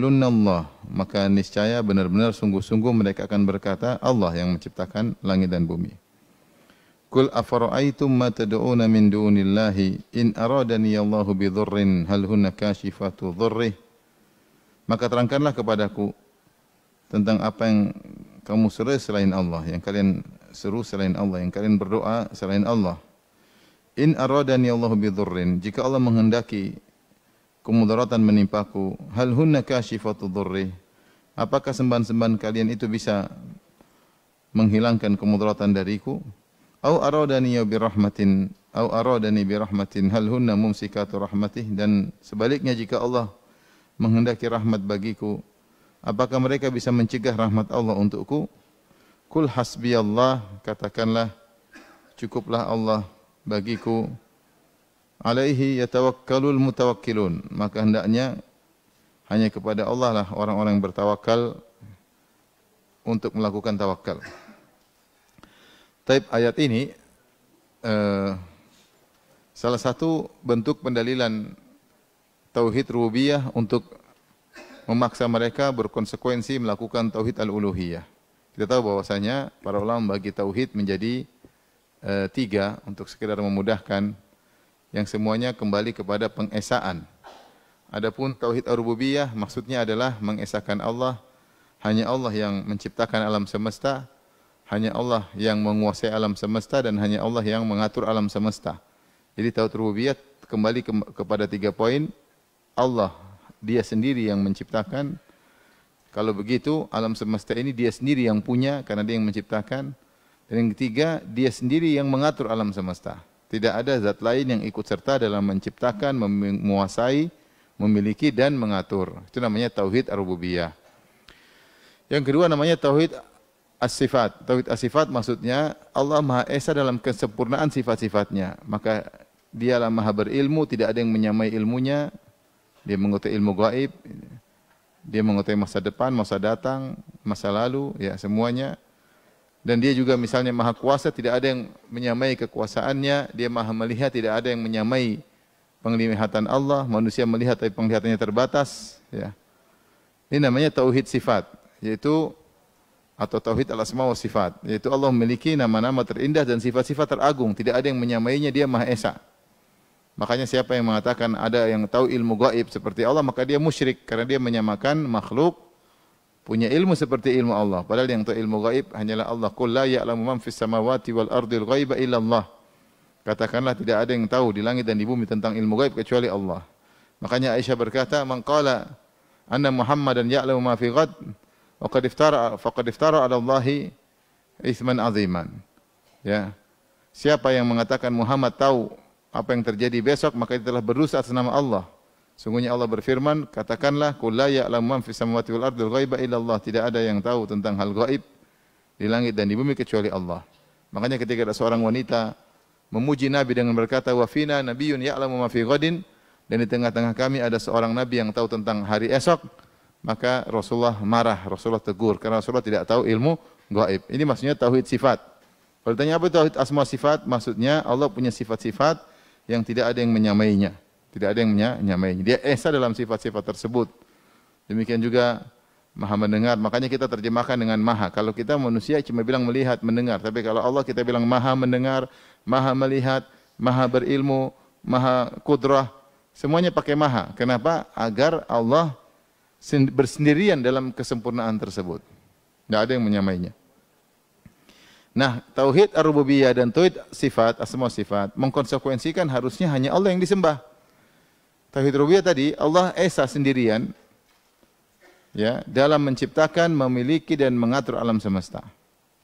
Allah, maka niscaya benar-benar sungguh-sungguh mereka akan berkata, Allah yang menciptakan langit dan bumi. Qul afara'aytum ma tad'una min dunillahi in aradani Allahu bidhurrin hal hunna kashifatu dhurrih. Maka terangkanlah kepadaku tentang apa yang kamu seru selain Allah, yang kalian seru selain Allah, yang kalian berdoa selain Allah. In aradani Allahu bidhurrin, jika Allah menghendaki kemudaratan menimpaku, hal hunna kashifatu dhurrih. Apakah sembahan-sembahan kalian itu bisa menghilangkan kemudaratan dariku? Au aradani birahmatin au aradani birahmatin hal hunna mumsikatu rahmatih, dan sebaliknya jika Allah menghendaki rahmat bagiku, apakah mereka bisa mencegah rahmat Allah untukku? Kul hasbiyallah, katakanlah cukuplah Allah bagiku. Alaihi yatawakkalul mutawakkilun, maka hendaknya hanya kepada Allah lah orang-orang yang bertawakal untuk melakukan tawakal. Taib ayat ini salah satu bentuk pendalilan tauhid rububiyah untuk memaksa mereka berkonsekuensi melakukan tauhid al-uluhiyah. Kita tahu bahwasanya para ulama bagi tauhid menjadi tiga untuk sekedar memudahkan, yang semuanya kembali kepada pengesaan. Adapun tauhid ar-rububiyah maksudnya adalah mengesahkan Allah, hanya Allah yang menciptakan alam semesta, hanya Allah yang menguasai alam semesta, dan hanya Allah yang mengatur alam semesta. Jadi tauhid rububiyah kembali kepada 3 poin. Allah, dia sendiri yang menciptakan. Kalau begitu, alam semesta ini dia sendiri yang punya karena dia yang menciptakan. Dan yang ketiga, dia sendiri yang mengatur alam semesta. Tidak ada zat lain yang ikut serta dalam menciptakan, menguasai, memiliki dan mengatur. Itu namanya tauhid ar-rububiyah. Yang kedua namanya tauhid as-sifat. Tauhid as-sifat maksudnya Allah Maha Esa dalam kesempurnaan sifat-sifatnya. Maka dialah Maha berilmu, tidak ada yang menyamai ilmunya. Dia mengetahui ilmu gaib, dia mengetahui masa depan, masa datang, masa lalu, ya semuanya. Dan dia juga misalnya Maha Kuasa, tidak ada yang menyamai kekuasaannya. Dia Maha Melihat, tidak ada yang menyamai penglihatan Allah. Manusia melihat tapi penglihatannya terbatas, ya. Ini namanya tauhid sifat, yaitu atau tauhid al-asma wa sifat, yaitu Allah memiliki nama-nama terindah dan sifat-sifat teragung, tidak ada yang menyamainya, dia Maha Esa. Makanya siapa yang mengatakan ada yang tahu ilmu gaib seperti Allah, maka dia musyrik karena dia menyamakan makhluk punya ilmu seperti ilmu Allah. Padahal yang tahu ilmu gaib hanyalah Allah. Qul la ya'lamu man fis samawati wal ardil ghaiba illa Allah. Katakanlah tidak ada yang tahu di langit dan di bumi tentang ilmu gaib kecuali Allah. Makanya Aisyah berkata, "Man qala anna Muhammadan ya'lamu ma fi ghad faqad iftara 'ala Allahi itsman 'aziman." Ya. Siapa yang mengatakan Muhammad tahu apa yang terjadi besok, maka dia telah berdosa atas nama Allah. Sungguhnya Allah berfirman, katakanlah, "Qul la ya'lamu man fis samawati wal ardil ghaiba illa Allah." Tidak ada yang tahu tentang hal gaib di langit dan di bumi kecuali Allah. Makanya ketika ada seorang wanita memuji Nabi dengan berkata, "Wa fina nabiyyun ya'lamu ma fi ghadin," dan di tengah-tengah kami ada seorang nabi yang tahu tentang hari esok, maka Rasulullah marah, Rasulullah tegur karena Rasulullah tidak tahu ilmu gaib. Ini maksudnya tauhid sifat. Kalau ditanya apa itu tauhid asma sifat, maksudnya Allah punya sifat-sifat yang tidak ada yang menyamainya. Tidak ada yang menyamainya. Dia esa dalam sifat-sifat tersebut. Demikian juga Maha mendengar. Makanya kita terjemahkan dengan Maha. Kalau kita manusia cuma bilang melihat, mendengar. Tapi kalau Allah kita bilang Maha mendengar, Maha melihat, Maha berilmu, Maha kudrah. Semuanya pakai Maha. Kenapa? Agar Allah bersendirian dalam kesempurnaan tersebut. Tidak ada yang menyamainya. Nah, tauhid ar-rububiyah dan tauhid sifat, asma sifat, mengkonsekuensikan harusnya hanya Allah yang disembah. Tauhid rububiyah tadi, Allah esa sendirian, ya, dalam menciptakan, memiliki dan mengatur alam semesta.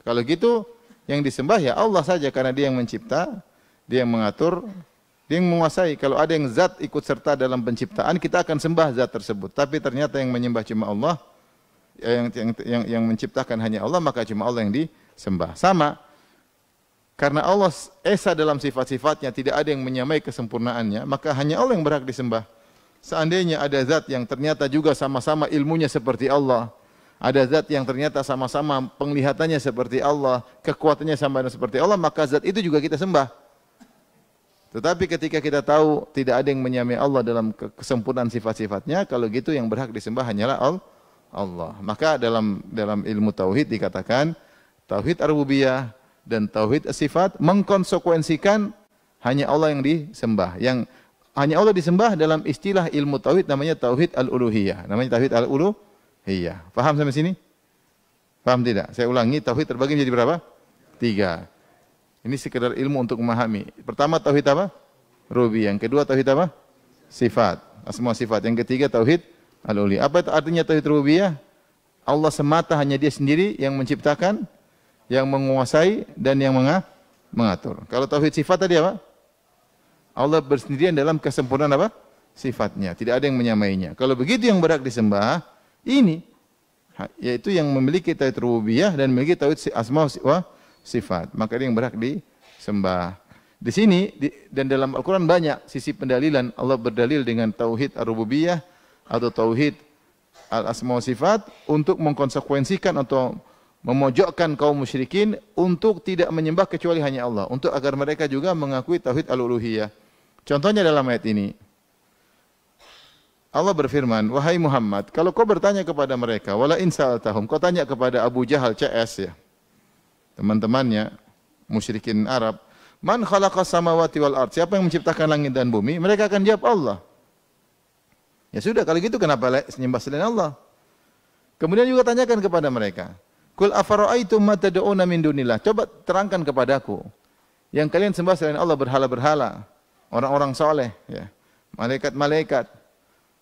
Kalau gitu, yang disembah ya Allah saja karena dia yang mencipta, dia yang mengatur, dia yang menguasai. Kalau ada yang zat ikut serta dalam penciptaan, kita akan sembah zat tersebut. Tapi ternyata yang menyembah cuma Allah, yang menciptakan hanya Allah, maka cuma Allah yang disembah. Sama, karena Allah esa dalam sifat-sifatnya, tidak ada yang menyamai kesempurnaannya, maka hanya Allah yang berhak disembah. Seandainya ada zat yang ternyata juga sama-sama ilmunya seperti Allah, ada zat yang ternyata sama-sama penglihatannya seperti Allah, kekuatannya sama seperti Allah, maka zat itu juga kita sembah. Tetapi ketika kita tahu tidak ada yang menyamai Allah dalam kesempurnaan sifat-sifatnya, kalau gitu yang berhak disembah hanyalah Allah. Maka dalam ilmu tauhid dikatakan tauhid ar-rububiyah dan tauhid as-sifat mengkonsekuensikan hanya Allah yang disembah. Yang hanya Allah disembah dalam istilah ilmu tauhid namanya tauhid al-uluhiyah. Namanya tauhid al-uluhiyah. Paham sampai sini? Paham tidak? Saya ulangi, tauhid terbagi menjadi berapa? 3. Ini sekedar ilmu untuk memahami. Pertama tauhid apa? Rububiyah. Yang kedua tauhid apa? Sifat. Asma sifat. Yang ketiga tauhid al-uluhiyah. Apa itu artinya tauhid rububiyah? Allah semata, hanya Dia sendiri yang menciptakan, yang menguasai dan yang mengatur. Kalau tauhid sifat tadi apa? Allah bersendirian dalam kesempurnaan apa? Sifatnya. Tidak ada yang menyamainya. Kalau begitu yang berhak disembah ini, yaitu yang memiliki tauhid rububiyah dan memiliki tauhid asma wa sifat. Maka dia yang berhak disembah. Di sini dan dalam Al-Quran banyak sisi pendalilan. Allah berdalil dengan tauhid ar-rububiyah atau tauhid al-asma wa sifat untuk mengkonsekuensikan atau memojokkan kaum musyrikin untuk tidak menyembah kecuali hanya Allah, untuk agar mereka juga mengakui tauhid al-uluhiyah. Contohnya dalam ayat ini, Allah berfirman, wahai Muhammad, kalau kau bertanya kepada mereka, wala in sa'altahum, kau tanya kepada Abu Jahal CS ya, teman-temannya musyrikin Arab, man khalaqas samawati wal ard, siapa yang menciptakan langit dan bumi? Mereka akan jawab Allah. Ya sudah, kalau gitu kenapa menyembah selain Allah? Kemudian juga tanyakan kepada mereka, Qul afara'aitum ma tad'una min dunillah. Coba terangkan kepadaku yang kalian sembah selain Allah, berhala-berhala, orang-orang saleh ya, malaikat-malaikat,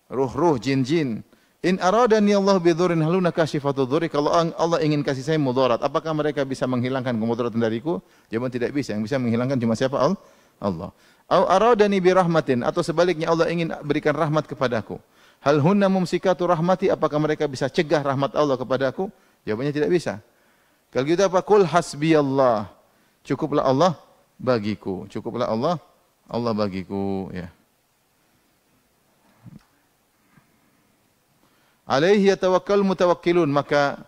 ruh-ruh, jin-jin. In aradani Allah bidhurrin haluna kashifatu dhurri. Kalau Allah ingin kasih saya mudarat, apakah mereka bisa menghilangkan kemudaratan dariku? Jawaban tidak bisa. Yang bisa menghilangkan cuma siapa? Allah. Au aradani bi rahmatin, atau sebaliknya Allah ingin berikan rahmat kepadaku. Hal hunna mumsikatu rahmati, apakah mereka bisa cegah rahmat Allah kepadaku? Jawabannya tidak bisa. Kalau gitu apa? Qul hasbiyallah. Cukuplah Allah bagiku. Cukuplah Allah bagiku ya. Alaihi yatawakkal mutawakkilun, maka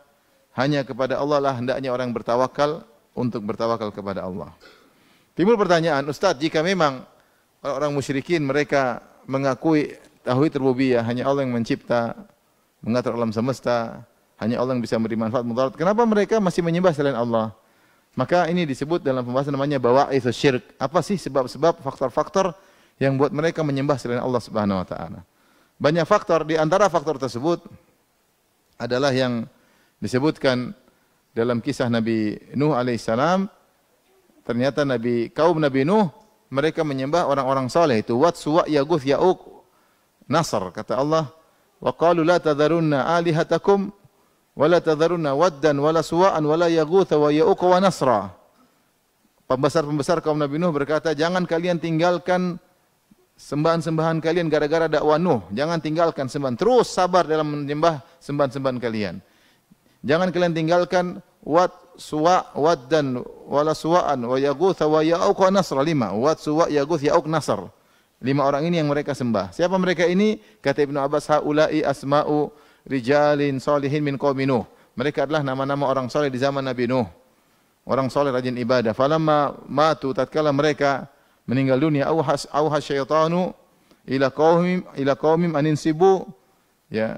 hanya kepada Allah lah hendaknya orang bertawakal, untuk bertawakal kepada Allah. Timbul pertanyaan, Ustaz, jika memang orang musyrikin mereka mengakui tauhid rububiyah, hanya Allah yang mencipta, mengatur alam semesta, hanya Allah yang bisa memberi manfaat mudarat, kenapa mereka masih menyembah selain Allah? Maka ini disebut dalam pembahasan namanya bawa'itsus syirk. Apa sih sebab-sebab, faktor-faktor yang buat mereka menyembah selain Allah Subhanahu wa taala? Banyak faktor, di antara faktor tersebut adalah yang disebutkan dalam kisah Nabi Nuh alaihissalam. Ternyata kaum Nabi Nuh mereka menyembah orang-orang saleh, itu Wat, Suwa, Yaguth, Ya'uq, Nasr. Kata Allah, wa qalu la tadharunna alihatakum wa la tadharunna waddan wa la suwa'an wa la yaghutha wa ya'uqa wa nasra. Pembesar-pembesar kaum Nabi Nuh berkata, jangan kalian tinggalkan sembahan-sembahan kalian gara-gara dakwah Nuh. Jangan tinggalkan sembahan. Terus sabar dalam menyembah sembahan-sembahan kalian. Jangan kalian tinggalkan Wat, Suwa, Waddan, wala Suwa'an, wa Yaghutha, wa Ya'uq, wa Nasra. 5. Wat, Suwa, Yaghutha, Ya'uq, Nasr. 5 orang ini yang mereka sembah. Siapa mereka ini? Kata Ibnu Abbas, haula'i asma'u rijalin salihin min qaumi Nuh. Mereka adalah nama-nama orang saleh di zaman Nabi Nuh. Orang saleh rajin ibadah. Falamma matu, tatkala mereka meninggal dunia, auha syaitanu ila qaumim aninsibu ya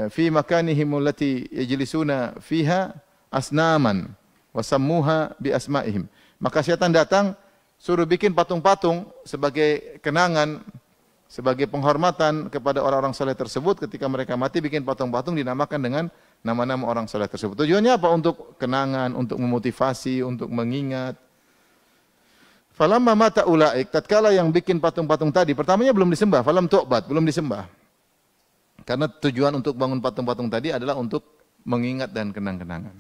fi makanihim allati yajlisuna fiha asnaman wa sammuha bi asma'ihim. Maka syaitan datang suruh bikin patung-patung sebagai kenangan, sebagai penghormatan kepada orang-orang saleh tersebut. Ketika mereka mati, bikin patung-patung dinamakan dengan nama-nama orang saleh tersebut. Tujuannya apa? Untuk kenangan, untuk memotivasi, untuk mengingat. Falamma mata ulaik, tatkala yang bikin patung-patung tadi, pertamanya belum disembah, falam tu'bad, belum disembah. Karena tujuan untuk bangun patung-patung tadi adalah untuk mengingat dan kenang-kenangan.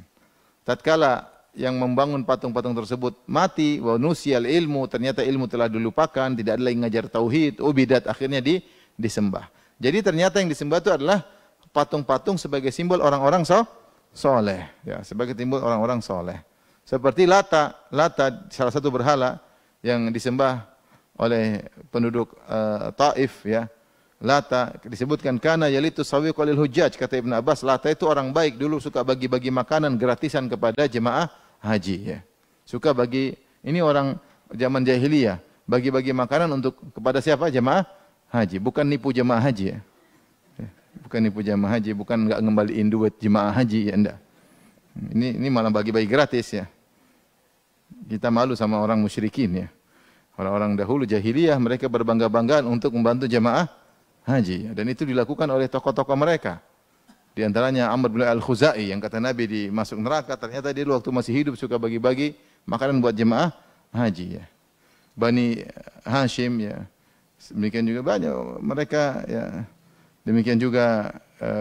Tatkala yang membangun patung-patung tersebut mati, wa nusyal ilmu, ternyata ilmu telah dilupakan, tidak ada lagi ngajar tauhid, ubidat, akhirnya disembah. Jadi ternyata yang disembah itu adalah patung-patung sebagai simbol orang-orang soleh, ya, sebagai simbol orang-orang soleh. Seperti Lata salah satu berhala yang disembah oleh penduduk Taif, ya. Lata disebutkan kana yalitu sawiq lil hujjaj, kata Ibnu Abbas, Lata itu orang baik, dulu suka bagi-bagi makanan gratisan kepada jemaah haji, ya. Suka bagi, ini orang zaman jahiliyah, bagi-bagi makanan untuk kepada siapa? Jemaah haji, bukan nipu jemaah haji ya. Bukan nipu jemaah haji, bukan enggak ngembaliin duit jemaah haji ya, enggak. Ini malah bagi-bagi gratis ya. Kita malu sama orang musyrikin ya. Orang-orang dahulu jahiliyah mereka berbangga-banggaan untuk membantu jemaah haji dan itu dilakukan oleh tokoh-tokoh mereka. Di antaranya Amr bin Al-Khuzai yang kata Nabi masuk neraka, ternyata dia waktu masih hidup suka bagi-bagi makanan buat jemaah haji ya. Bani Hashim ya. Demikian juga banyak mereka ya. Demikian juga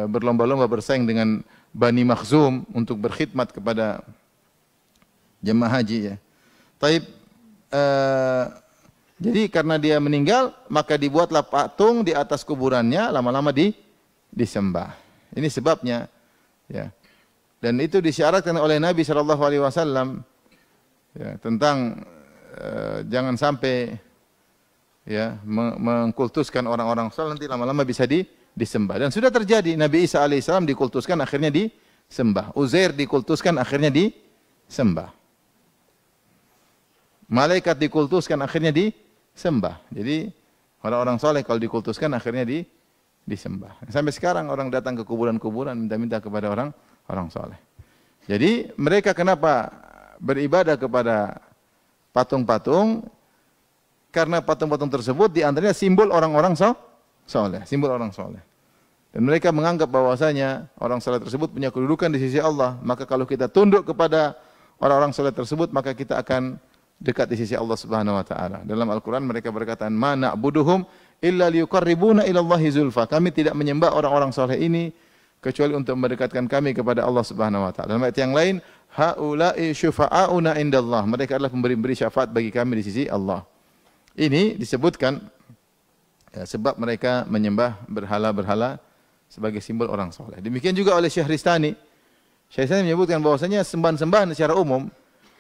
berlomba-lomba bersaing dengan Bani Makhzum untuk berkhidmat kepada jemaah haji ya. Taib jadi karena dia meninggal maka dibuatlah patung di atas kuburannya, lama-lama disembah. Ini sebabnya ya. Dan itu disyaratkan oleh Nabi SAW ya, tentang jangan sampai ya mengkultuskan orang-orang saleh, nanti lama-lama bisa disembah. Dan sudah terjadi, Nabi Isa alaihissalam dikultuskan akhirnya disembah. Uzair dikultuskan akhirnya disembah. Malaikat dikultuskan akhirnya disembah. Jadi orang-orang saleh kalau dikultuskan akhirnya disembah. Sampai sekarang orang datang ke kuburan-kuburan minta-minta kepada orang saleh. Jadi mereka kenapa beribadah kepada patung-patung? Karena patung-patung tersebut diantaranya simbol orang-orang saleh, simbol orang saleh. Dan mereka menganggap bahwasanya orang saleh tersebut punya kedudukan di sisi Allah. Maka kalau kita tunduk kepada orang-orang saleh tersebut, maka kita akan dekat di sisi Allah Subhanahu wa taala. Dalam Al-Qur'an mereka berkata, "Ma na'buduhum illa liyuqarribuna ila Allahi zulfa." Kami tidak menyembah orang-orang saleh ini kecuali untuk mendekatkan kami kepada Allah Subhanahu wa taala. Dalam ayat yang lain, "Haula'i syufa'auna indallah." Mereka adalah pemberi-pemberi syafaat bagi kami di sisi Allah. Ini disebutkan ya, sebab mereka menyembah berhala-berhala sebagai simbol orang saleh. Demikian juga oleh Syekh Ristani. Syekh Ristani menyebutkan bahwasanya sembahan-sembahan secara umum,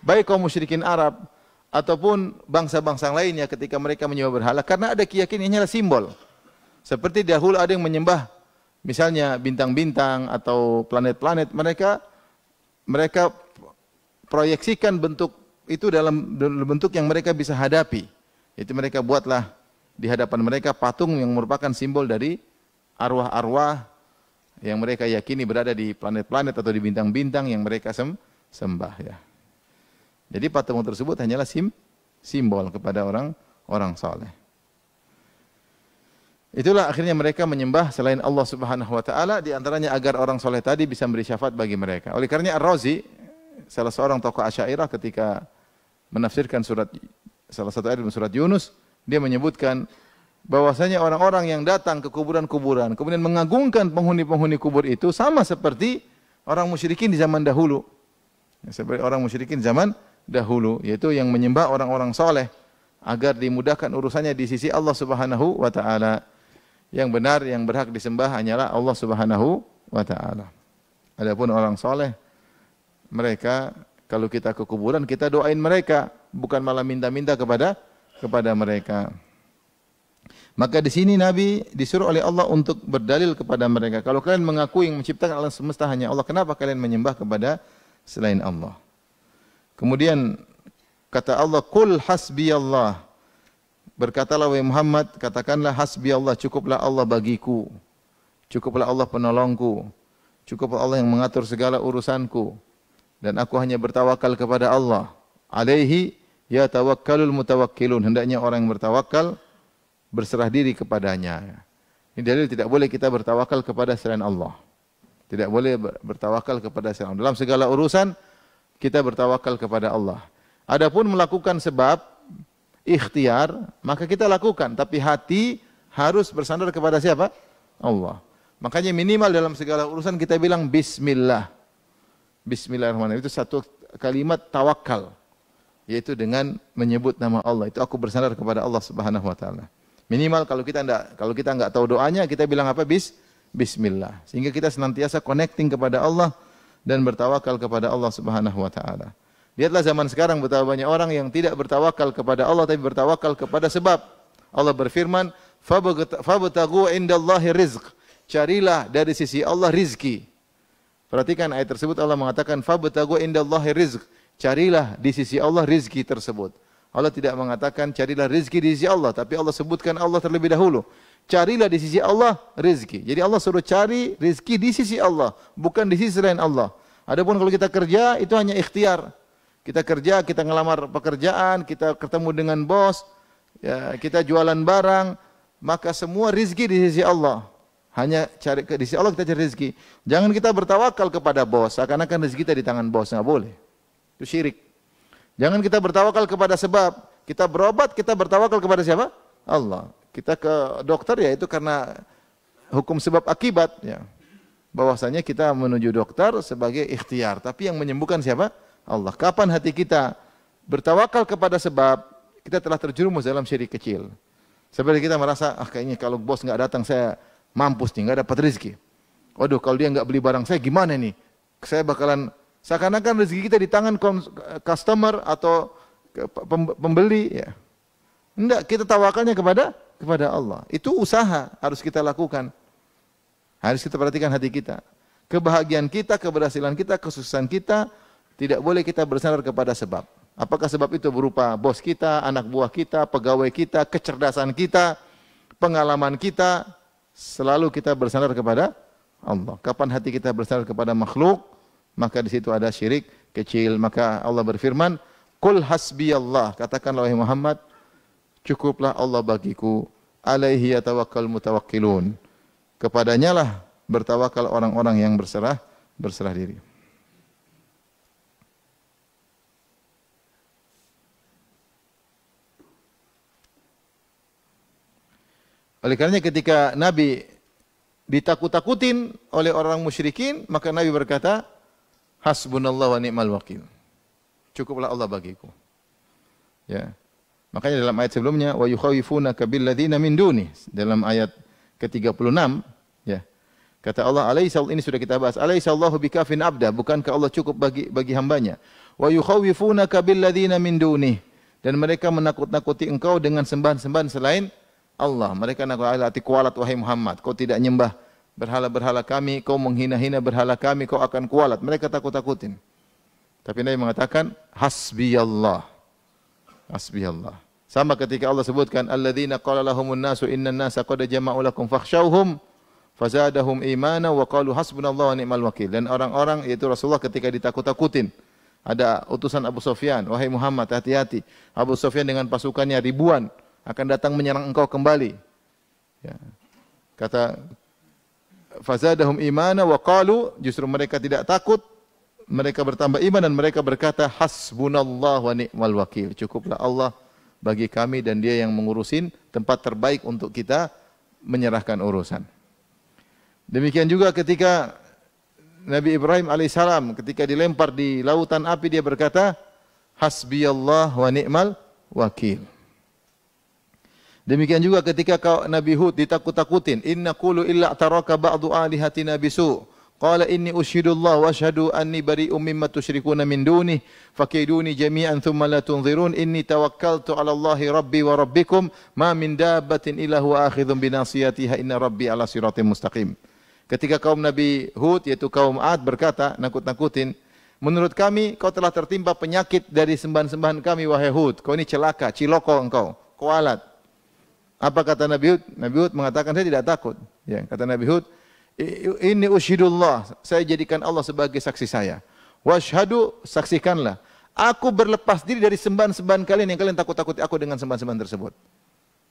baik kaum musyrikin Arab ataupun bangsa-bangsa lainnya ketika mereka menyembah berhala, karena ada keyakinan hanyalah simbol. Seperti dahulu ada yang menyembah misalnya bintang-bintang atau planet-planet, mereka proyeksikan bentuk itu dalam bentuk yang mereka bisa hadapi. Itu mereka buatlah di hadapan mereka patung yang merupakan simbol dari arwah-arwah yang mereka yakini berada di planet-planet atau di bintang-bintang yang mereka sembah ya. Jadi patung tersebut hanyalah simbol kepada orang saleh. Itulah akhirnya mereka menyembah selain Allah Subhanahu wa taala, di antaranya agar orang saleh tadi bisa memberi syafaat bagi mereka. Oleh karenanya Ar-Razi, salah seorang tokoh Asy'ariyah ketika menafsirkan salah satu ayat dalam surat Yunus, dia menyebutkan bahwasanya orang-orang yang datang ke kuburan-kuburan kemudian mengagungkan penghuni-penghuni kubur itu sama seperti orang musyrikin di zaman dahulu. Seperti orang musyrikin zaman dahulu, yaitu yang menyembah orang-orang saleh agar dimudahkan urusannya di sisi Allah Subhanahu wa taala. Yang benar yang berhak disembah hanyalah Allah Subhanahu wa taala. Adapun orang saleh, mereka kalau kita ke kuburan kita doain mereka, bukan malah minta-minta kepada mereka. Maka di sini Nabi disuruh oleh Allah untuk berdalil kepada mereka. Kalau kalian mengaku yang menciptakan alam semesta hanya Allah, kenapa kalian menyembah kepada selain Allah? Kemudian kata Allah, "Qul hasbiyallah." Berkatalah wahai Muhammad, katakanlah hasbiyallah, cukuplah Allah bagiku. Cukuplah Allah penolongku. Cukuplah Allah yang mengatur segala urusanku. Dan aku hanya bertawakal kepada Allah. Alaihi yatawakkalul mutawakkilun. Hendaknya orang yang bertawakal berserah diri kepadanya. Ini dalil tidak boleh kita bertawakal kepada selain Allah. Tidak boleh bertawakal kepada selain Allah. Dalam segala urusan kita bertawakal kepada Allah. Adapun melakukan sebab ikhtiar, maka kita lakukan, tapi hati harus bersandar kepada siapa? Allah. Makanya minimal dalam segala urusan kita bilang bismillah. Bismillahirrahmanirrahim. Itu satu kalimat tawakal, yaitu dengan menyebut nama Allah. Itu aku bersandar kepada Allah Subhanahu wa taala. Minimal kalau kita enggak tahu doanya, kita bilang apa? Bismillah. Sehingga kita senantiasa connecting kepada Allah dan bertawakal kepada Allah Subhanahu wa taala. Lihatlah zaman sekarang betapa banyak orang yang tidak bertawakal kepada Allah tapi bertawakal kepada sebab. Allah berfirman, "Fabtaghu indallahi rizq." Carilah dari sisi Allah rizki. Perhatikan ayat tersebut, Allah mengatakan, "Fabtaghu indallahi rizq." Carilah di sisi Allah rizki tersebut. Allah tidak mengatakan carilah rezeki di sisi Allah, tapi Allah sebutkan Allah terlebih dahulu. Carilah di sisi Allah rezeki. Jadi Allah suruh cari rezeki di sisi Allah, bukan di sisi selain Allah. Adapun kalau kita kerja, itu hanya ikhtiar. Kita kerja, kita ngelamar pekerjaan, kita ketemu dengan bos, ya, kita jualan barang, maka semua rezeki di sisi Allah. Hanya cari di sisi Allah kita cari rezeki. Jangan kita bertawakal kepada bos, seakan-akan rezeki kita di tangan bos, nggak boleh. Itu syirik. Jangan kita bertawakal kepada sebab. Kita berobat, kita bertawakal kepada siapa? Allah. Kita ke dokter ya itu karena hukum sebab akibat ya. Bahwasanya kita menuju dokter sebagai ikhtiar, tapi yang menyembuhkan siapa? Allah. Kapan hati kita bertawakal kepada sebab, kita telah terjerumus dalam syirik kecil. Seperti kita merasa, kayaknya kalau bos nggak datang saya mampus nih, nggak dapat rezeki. Waduh, kalau dia nggak beli barang saya gimana nih? Saya bakalan, seakan-akan rezeki kita di tangan customer atau pembeli ya. Enggak, kita tawakalnya kepada Allah. Itu usaha harus kita lakukan. Harus kita perhatikan hati kita. Kebahagiaan kita, keberhasilan kita, kesuksesan kita, tidak boleh kita bersandar kepada sebab. Apakah sebab itu berupa bos kita, anak buah kita, pegawai kita, kecerdasan kita, pengalaman kita, selalu kita bersandar kepada Allah. Kapan hati kita bersandar kepada makhluk, maka di situ ada syirik kecil. Maka Allah berfirman, "Qul hasbiyallah." Katakanlah wahai Muhammad, cukuplah Allah bagiku. Alaihi yatawakkal mutawakkilun. Kepadanya lah bertawakal orang-orang yang berserah diri. Oleh karenanya ketika Nabi ditakut-takutin oleh orang musyrikin, maka Nabi berkata, hasbunallah wa ni'mal wakil. Cukuplah Allah bagiku. Ya. Makanya dalam ayat sebelumnya, wa yukhawifunaka billadzina min duni, dalam ayat ke-36, ya. Kata Allah, ini sudah kita bahas, alaisallahu bikafin abda, bukankah Allah cukup bagi hambanya? Wa yukhawifunaka billadzina min duni, dan mereka menakut-nakuti engkau dengan sembahan-sembahan selain Allah. Mereka nakut kualat wahai Muhammad, kau tidak nyembah berhala-berhala kami, kau menghina-hina berhala kami, kau akan kualat. Mereka takut-takutin. Tapi Nabi mengatakan hasbiyallah. Hasbiyallah. Sama ketika Allah sebutkan alladzina qala lahumun nasu innan nasa qad jama'u lakum fakhshawhum fazadahum imana wa qalu hasbunallahu wa ni'mal wakil. Dan orang-orang yaitu Rasulullah ketika ditakut-takutin, ada utusan Abu Sufyan, wahai Muhammad hati-hati. Abu Sufyan dengan pasukannya ribuan akan datang menyerang engkau kembali. Ya. Kata fazadahum imana wa qalu, justru mereka tidak takut, mereka bertambah iman dan mereka berkata hasbunallah wa ni'mal wakil. Cukuplah Allah bagi kami dan dia yang mengurusin tempat terbaik untuk kita menyerahkan urusan. Demikian juga ketika Nabi Ibrahim alaihissalam ketika dilempar di lautan api, dia berkata hasbiyallah wa ni'mal wakil. Demikian juga ketika Nabi Hud ditakut-takutin, inna qulu illa ataraka ba'du alihatina bisu. Qala inni usyhidullah wa asyhadu anni bari'um mimma tusyrikuna min dunih fakiduni jami'an thumma la tunzirun inni tawakkaltu 'ala Allahi rabbi wa rabbikum ma min dabbatin illa huwa akhidhun bi nasiyatiha inna rabbi 'ala siratim mustaqim. Ketika kaum Nabi Hud yaitu kaum 'Ad berkata nakut-nakutin, menurut kami kau telah tertimpa penyakit dari sembahan-sembahan kami wahai Hud. Kau ini celaka, ciloko engkau, kualat. Apa kata Nabi Hud? Nabi Hud mengatakan saya tidak takut. Ya, kata Nabi Hud, ini usyhidullah, saya jadikan Allah sebagai saksi saya. Washhadu, saksikanlah. Aku berlepas diri dari sembahan-sembahan kalian yang kalian takut-takuti aku dengan sembahan-sembahan tersebut.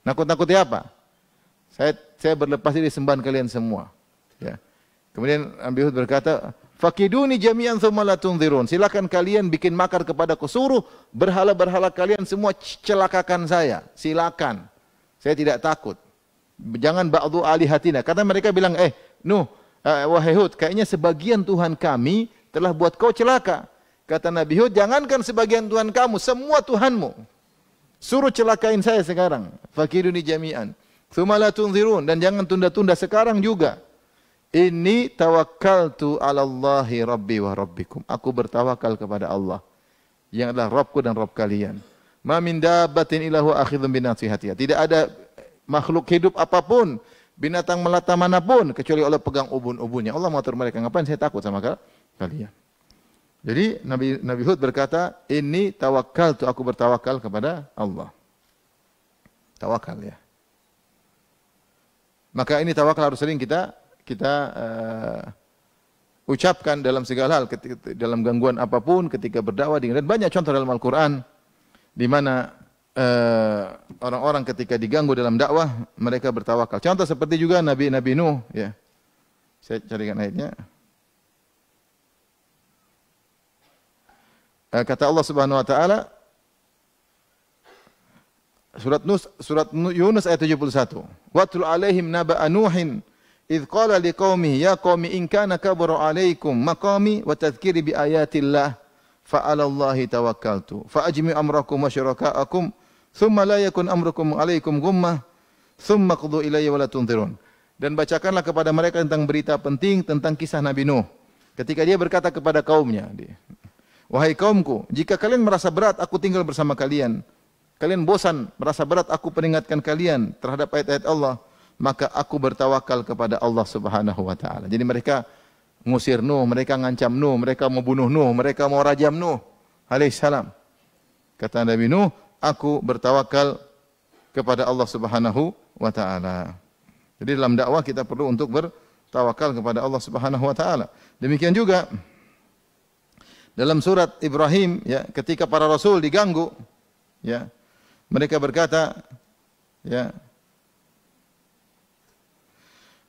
Nakut-nakuti apa? Saya berlepas diri dari sembahan kalian semua. Ya. Kemudian Nabi Hud berkata, fakiduni jami'an thumma la tunzirun. Silakan kalian bikin makar kepadaku, suruh berhala-berhala kalian semua celakakan saya. Silakan. Saya tidak takut. Jangan ba'du alihatina. Karena mereka bilang, wahai Hud, kayaknya sebagian Tuhan kami telah buat kau celaka. Kata Nabi Hud, jangankan sebagian Tuhan kamu, semua Tuhanmu. Suruh celakain saya sekarang. Fakiduni jami'an. Tsumma la tunzirun. Dan jangan tunda-tunda sekarang juga. Inni tawakkaltu 'ala Allahi rabbi wa rabbikum. Aku bertawakal kepada Allah yang adalah Rabbku dan Rabb kalian. Ma min dabbatin illa huwa akhidhun bi nasihatiha. Tidak ada makhluk hidup apapun, binatang melata manapun kecuali Allah pegang ubun-ubunnya. Allah mengatur mereka. Ngapain saya takut sama kalian? Jadi Nabi Hud berkata, "Inni tawakkaltu, aku bertawakal kepada Allah." Tawakal ya. Maka ini tawakal harus sering kita ucapkan dalam segala hal, dalam gangguan apapun, ketika berdakwah. Dan banyak contoh dalam Al-Quran di mana orang-orang ketika diganggu dalam dakwah mereka bertawakal. Contoh seperti juga Nabi Nuh. Ya, saya carikan ayatnya. Kata Allah Subhanahu Wa Taala surat Yunus ayat 71. Watul alaihim naba'a Nuhin idh qala liqaumihi ya qaumi in kana kabura 'alaikum maqami wa tadhkiri bi ayatillah fa 'ala Allahi tawakkaltu fa ajmi amrakum wa syuraka'akum thumma la yakun amrukum 'alaikum gummah thumma qdu ilayya wa la tunzirun. Dan bacakanlah kepada mereka tentang berita penting tentang kisah Nabi Nuh ketika dia berkata kepada kaumnya, wahai kaumku, jika kalian merasa berat aku tinggal bersama kalian, kalian bosan merasa berat aku peringatkan kalian terhadap ayat-ayat Allah, maka aku bertawakal kepada Allah Subhanahu wa taala. Jadi mereka ngusir Nuh, mereka ngancam Nuh, mereka mau bunuh Nuh, mereka mau rajam Nuh alaihissalam. Kata Nabi Nuh, aku bertawakal kepada Allah Subhanahu wa taala. Jadi dalam dakwah kita perlu untuk bertawakal kepada Allah Subhanahu wa taala. Demikian juga dalam surat Ibrahim ya, ketika para rasul diganggu ya, mereka berkata ya,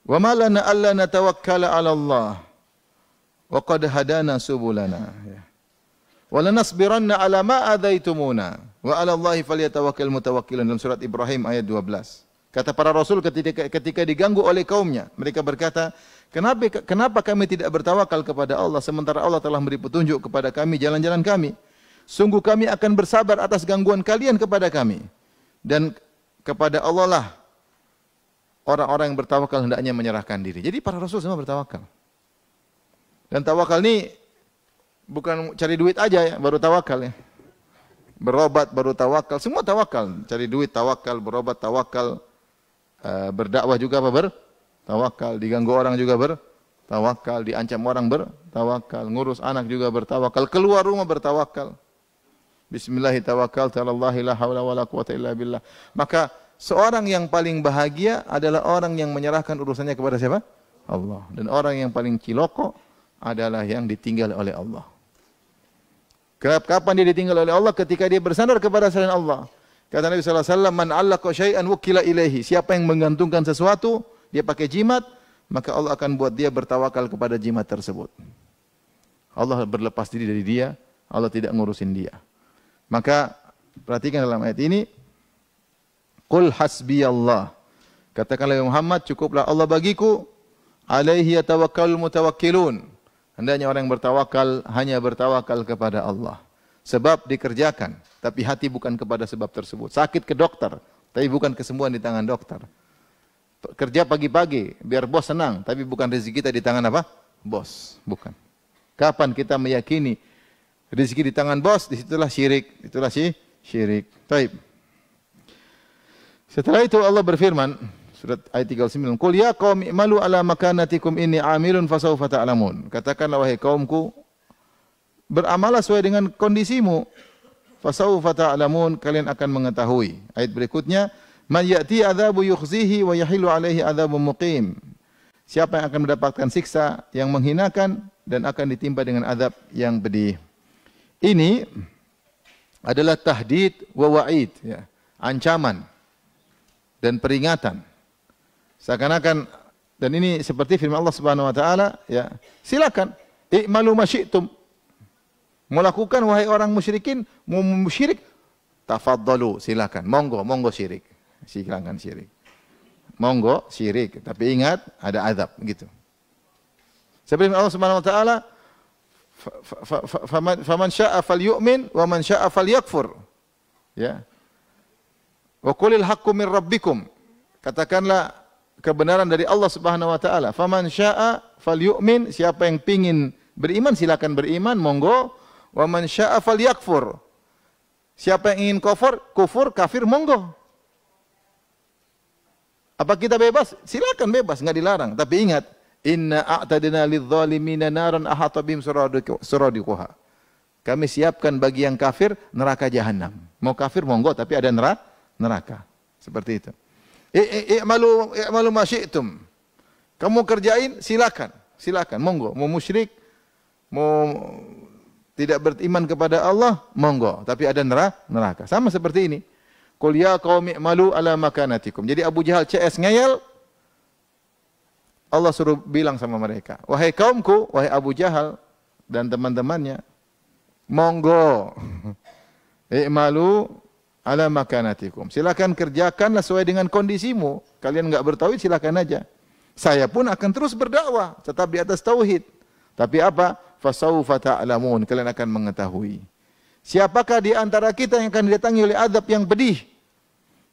wa ma lana alla natawakkala 'ala Allah wa qad hadana subulana ya. Wa lanasbiranna 'ala ma adaitumuna wa 'ala Allahi falyatawakkalul mutawakkilun, dalam surat Ibrahim ayat 12. Kata para rasul ketika diganggu oleh kaumnya, mereka berkata, kenapa kami tidak bertawakal kepada Allah sementara Allah telah memberi petunjuk kepada kami jalan-jalan kami? Sungguh kami akan bersabar atas gangguan kalian kepada kami, dan kepada Allah lah orang-orang yang bertawakal hendaknya menyerahkan diri. Jadi para rasul semua bertawakal. Dan tawakal ini bukan cari duit aja ya, baru tawakal ya. Berobat baru tawakal, semua tawakal. Cari duit tawakal, berobat tawakal, berdakwah juga apa bertawakal, diganggu orang juga bertawakal, diancam orang bertawakal, ngurus anak juga bertawakal, keluar rumah bertawakal. Bismillahirrahmanirrahim, ta'alallahi la hawla wa la quwata illa billah. Maka seorang yang paling bahagia adalah orang yang menyerahkan urusannya kepada siapa? Allah. Dan orang yang paling ciloko adalah yang ditinggal oleh Allah. Kapan dia ditinggal oleh Allah? Ketika dia bersandar kepada selain Allah. Kata Nabi sallallahu alaihi wasallam, "Man 'allaqa syai'an wukila ilaihi." Siapa yang menggantungkan sesuatu, dia pakai jimat, maka Allah akan buat dia bertawakal kepada jimat tersebut. Allah berlepas diri dari dia, Allah tidak ngurusin dia. Maka perhatikan dalam ayat ini, qul hasbiyallah. Katakanlah ya Muhammad, cukuplah Allah bagiku, alaihi yatawakkalul mutawakkilun. Hendaknya orang yang bertawakal hanya bertawakal kepada Allah. Sebab dikerjakan, tapi hati bukan kepada sebab tersebut. Sakit ke dokter, tapi bukan kesembuhan di tangan dokter. Kerja pagi-pagi, biar bos senang, tapi bukan rezeki kita di tangan apa? Bos, bukan. Kapan kita meyakini rezeki di tangan bos, disitulah syirik. Itulah syirik. Baik. Setelah itu Allah berfirman, surat ayat 39, "Qul ya qaumi i'malu ala makanatikum inni 'amilun fasawfa ta'lamun." Katakanlah wahai kaumku, beramalah sesuai dengan kondisimu. Fasawfa ta'lamun, kalian akan mengetahui. Ayat berikutnya, "Man ya'ti adzabu yukhzihi wa yahilu 'alaihi adzabun muqim." Siapa yang akan mendapatkan siksa yang menghinakan dan akan ditimpa dengan azab yang pedih. Ini adalah tahdid wa wa'id ya, ancaman dan peringatan. Seakan-akan, dan ini seperti firman Allah Subhanahu wa taala ya, silakan i'malu ma syi'tum. Mau lakukan wahai orang musyrikin, mau syirik, tafaddalu, silakan. Monggo syirik. Silakan syirik. Monggo syirik, tapi ingat ada azab gitu. Seperti Allah Subhanahu wa taala, faman syaa'a falyu'min wa man syaa'a falyakfur. Ya. Wa qulil haqqu min rabbikum. Katakanlah kebenaran dari Allah Subhanahu wa taala. Faman syaa'a falyu'min, siapa yang pingin beriman silakan beriman, monggo. Wa man syaa'a falyakfur. Siapa yang ingin kufur, kafir, monggo. Apa kita bebas? Silakan bebas, enggak dilarang. Tapi ingat, inna a'tadna lidz-dhalimina naran ahata bihim suradiquha. Kami siapkan bagi yang kafir neraka jahanam. Mau kafir monggo, tapi ada neraka. Seperti itu. I'malu ma syi'tum. Kamu kerjain silakan, monggo. Mau musyrik, mau tidak beriman kepada Allah, monggo, tapi ada neraka. Sama seperti ini. Qul ya qaumi i'malu ala makanatikum. Jadi Abu Jahal CS ngeyel, Allah suruh bilang sama mereka, wahai kaumku, wahai Abu Jahal dan teman-temannya, monggo. I'malu ala makanatikum. Silakan kerjakanlah sesuai dengan kondisimu. Kalian enggak bertauhid silakan aja. Saya pun akan terus berdakwah tetap di atas tauhid. Tapi apa? Fasaufa ta'lamun. Kalian akan mengetahui. Siapakah di antara kita yang akan didatangi oleh azab yang pedih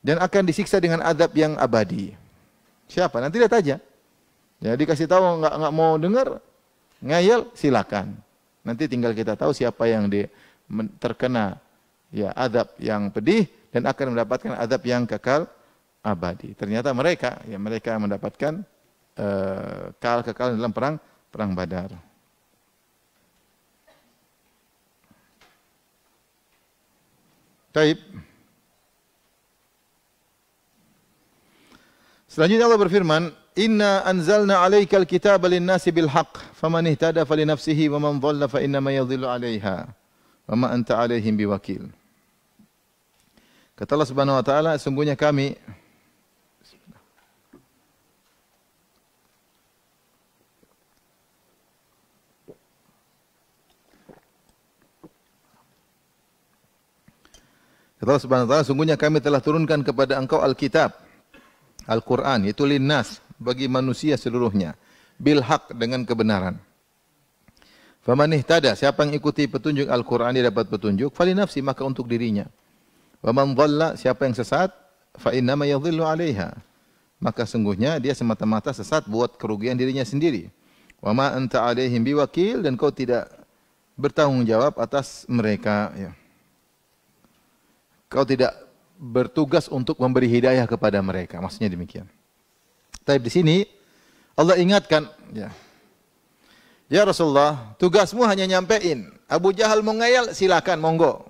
dan akan disiksa dengan azab yang abadi? Siapa? Nanti lihat aja. Ya, dikasih tahu enggak mau dengar, ngayal silakan. Nanti tinggal kita tahu siapa yang terkena ya azab yang pedih dan akan mendapatkan azab yang kekal abadi. Ternyata mereka mendapatkan kekal dalam perang Badar. Taib. Selanjutnya Allah berfirman, "Inna anzalna 'alaikal kitaba lin-nasi bil haqq, faman ihtada falinafsihi wa man dhalla fa innama yadhillu 'alaiha, wa ma anta 'alaihim biwakil." Kata Allah Subhanahu wa taala, sungguhnya kami Kata Allah Subhanahu wa taala, sungguhnya kami telah turunkan kepada engkau Alkitab, Al-Quran, itu linnas, bagi manusia seluruhnya, bil haq, dengan kebenaran. Faman ihtada, siapa yang ikuti petunjuk Al-Quran, dia dapat petunjuk, fali nafsi, maka untuk dirinya. Wa man dhalla, siapa yang sesat, fa innama yadhillu 'alaiha, maka sungguhnya dia semata-mata sesat buat kerugian dirinya sendiri. Wa ma anta 'alaihim biwakil, dan kau tidak bertanggung jawab atas mereka, ya. Kau tidak bertugas untuk memberi hidayah kepada mereka. Maksudnya demikian. Tapi di sini Allah ingatkan, ya Rasulullah, tugasmu hanya nyampein. Abu Jahal mau ngayal, silakan, monggo.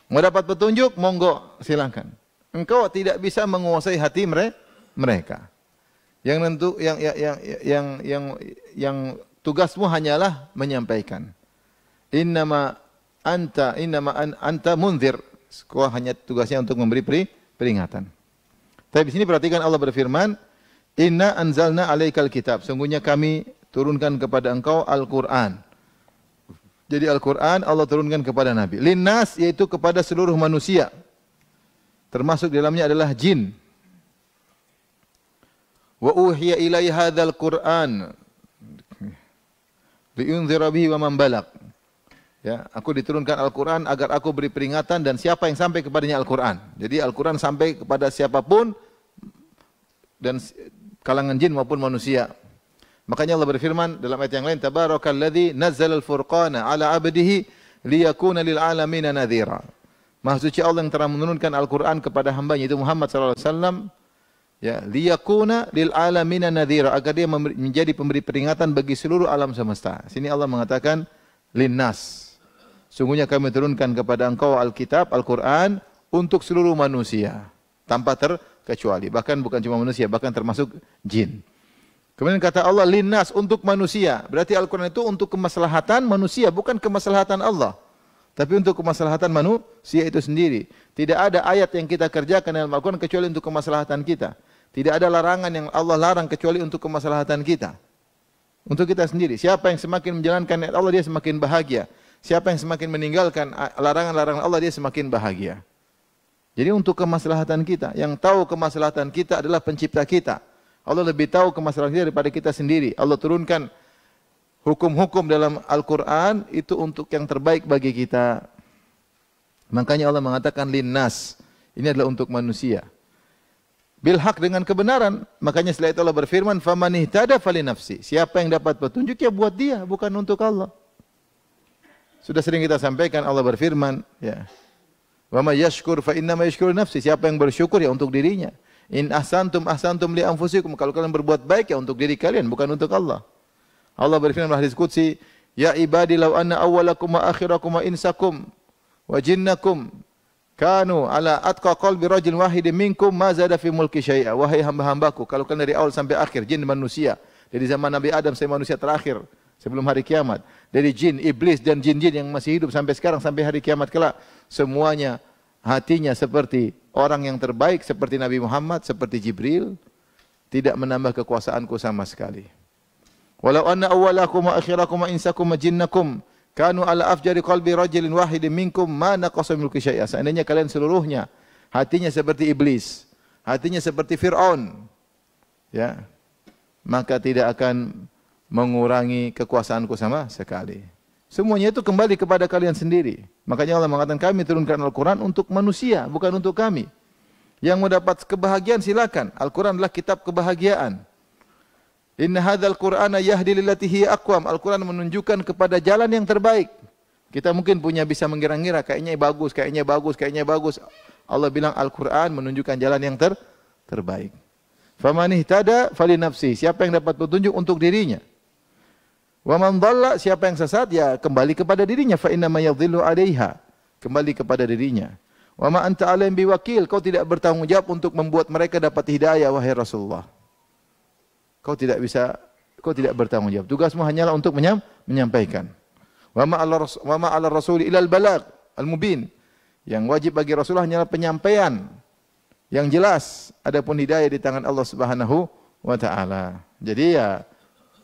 Mau dapat petunjuk, monggo, silakan. Engkau tidak bisa menguasai hati mereka. Yang tugasmu hanyalah menyampaikan. Innama anta munzir. Kau hanya tugasnya untuk memberi peringatan. Tapi di sini perhatikan Allah berfirman, "Inna anzalna 'alaikal kitab." Sungguhnya kami turunkan kepada engkau Al-Qur'an. Jadi Al-Qur'an Allah turunkan kepada Nabi. Linnas, yaitu kepada seluruh manusia. Termasuk di dalamnya adalah jin. Wa uhiya ilaihi hadzal Qur'an liunzira bihi wa man balagh. Ya, aku diturunkan Al-Quran agar aku beri peringatan dan siapa yang sampai kepadanya Al-Quran. Jadi Al-Quran sampai kepada siapapun dan kalangan jin maupun manusia. Makanya Allah berfirman dalam ayat yang lain, Tabarakalladzi nazzalal furqana ala abdihi liyakuna lil alamina nadhira. Maha suci Allah yang telah menurunkan Al-Quran kepada hambanya itu Muhammad sallallahu alaihi wasallam, ya, liyakuna lil alamina nadhira, agar dia menjadi pemberi peringatan bagi seluruh alam semesta. Sini Allah mengatakan linnas. Sungguhnya kami turunkan kepada engkau Alkitab, Al-Quran, untuk seluruh manusia. Tanpa terkecuali. Bahkan bukan cuma manusia, bahkan termasuk jin. Kemudian kata Allah, linnas, untuk manusia. Berarti Al-Quran itu untuk kemaslahatan manusia, bukan kemaslahatan Allah. Tapi untuk kemaslahatan manusia itu sendiri. Tidak ada ayat yang kita kerjakan dalam Al-Quran kecuali untuk kemaslahatan kita. Tidak ada larangan yang Allah larang kecuali untuk kemaslahatan kita. Untuk kita sendiri. Siapa yang semakin menjalankan ayat Allah, dia semakin bahagia. Siapa yang semakin meninggalkan larangan-larangan Allah, dia semakin bahagia. Jadi untuk kemaslahatan kita, yang tahu kemaslahatan kita adalah pencipta kita. Allah lebih tahu kemaslahatan kita daripada kita sendiri. Allah turunkan hukum-hukum dalam Al-Quran itu untuk yang terbaik bagi kita. Makanya Allah mengatakan linnas. Ini adalah untuk manusia. Bil haq, dengan kebenaran. Makanya setelah itu Allah berfirman, faman ihtada falinafsi. Siapa yang dapat petunjuk, ya buat dia, bukan untuk Allah. Sudah sering kita sampaikan, Allah berfirman, ya, wa may yashkur fa innama yashkuru nafsi. Siapa yang bersyukur ya untuk dirinya. In ahsantum li anfusikum. Kalau kalian berbuat baik ya untuk diri kalian, bukan untuk Allah. Allah berfirman dalam hadis qudsi, Ya ibadi law anna awwalakum wa akhirakum wa insakum wa jinnakum kanu ala atqa qalbi rajul wahidin minkum ma zada fi mulki syai'a. Wahai hamba-hambaku, kalau kalian dari awal sampai akhir, jin dan manusia, dari zaman Nabi Adam sampai manusia terakhir sebelum hari kiamat, dari jin, iblis dan jin-jin yang masih hidup sampai sekarang sampai hari kiamat kelak, semuanya hatinya seperti orang yang terbaik, seperti Nabi Muhammad, seperti Jibril, tidak menambah kekuasaanku sama sekali. Walau anna awwalakum wa akhirakum wa insakum wa jinnakum kanu ala afjari qalbi rajulin wahidin minkum ma naqasa min mulki syai'a. Seandainya kalian seluruhnya hatinya seperti iblis, hatinya seperti Firaun, ya, maka tidak akan mengurangi kekuasaanku sama sekali. Semuanya itu kembali kepada kalian sendiri. Makanya Allah mengatakan kami turunkan Al-Quran untuk manusia, bukan untuk kami. Yang mendapat kebahagiaan silakan. Al-Quran adalah kitab kebahagiaan. Inna hadzal Qur'ana yahdi lillati hiya aqwam. Al-Quran menunjukkan kepada jalan yang terbaik. Kita mungkin punya bisa mengira-ngira kayaknya bagus, kayaknya bagus, kayaknya bagus. Allah bilang Al-Quran menunjukkan jalan yang terbaik. Faman ihtada fali nafsi. Siapa yang dapat petunjuk untuk dirinya. Wa man dhalla, siapa yang sesat ya kembali kepada dirinya. Fa inna ma yadhillu 'alaiha. Kembali kepada dirinya. Wa ma anta 'alaihim biwakil. Kau tidak bertanggung jawab untuk membuat mereka dapat hidayah wahai Rasulullah. Kau tidak bertanggung jawab. Tugasmu hanyalah untuk menyampaikan. Wa ma 'ala rasuli illa al-balagh al-mubin. Yang wajib bagi Rasulullah hanyalah penyampaian yang jelas. Adapun hidayah di tangan Allah Subhanahu wa taala. Jadi ya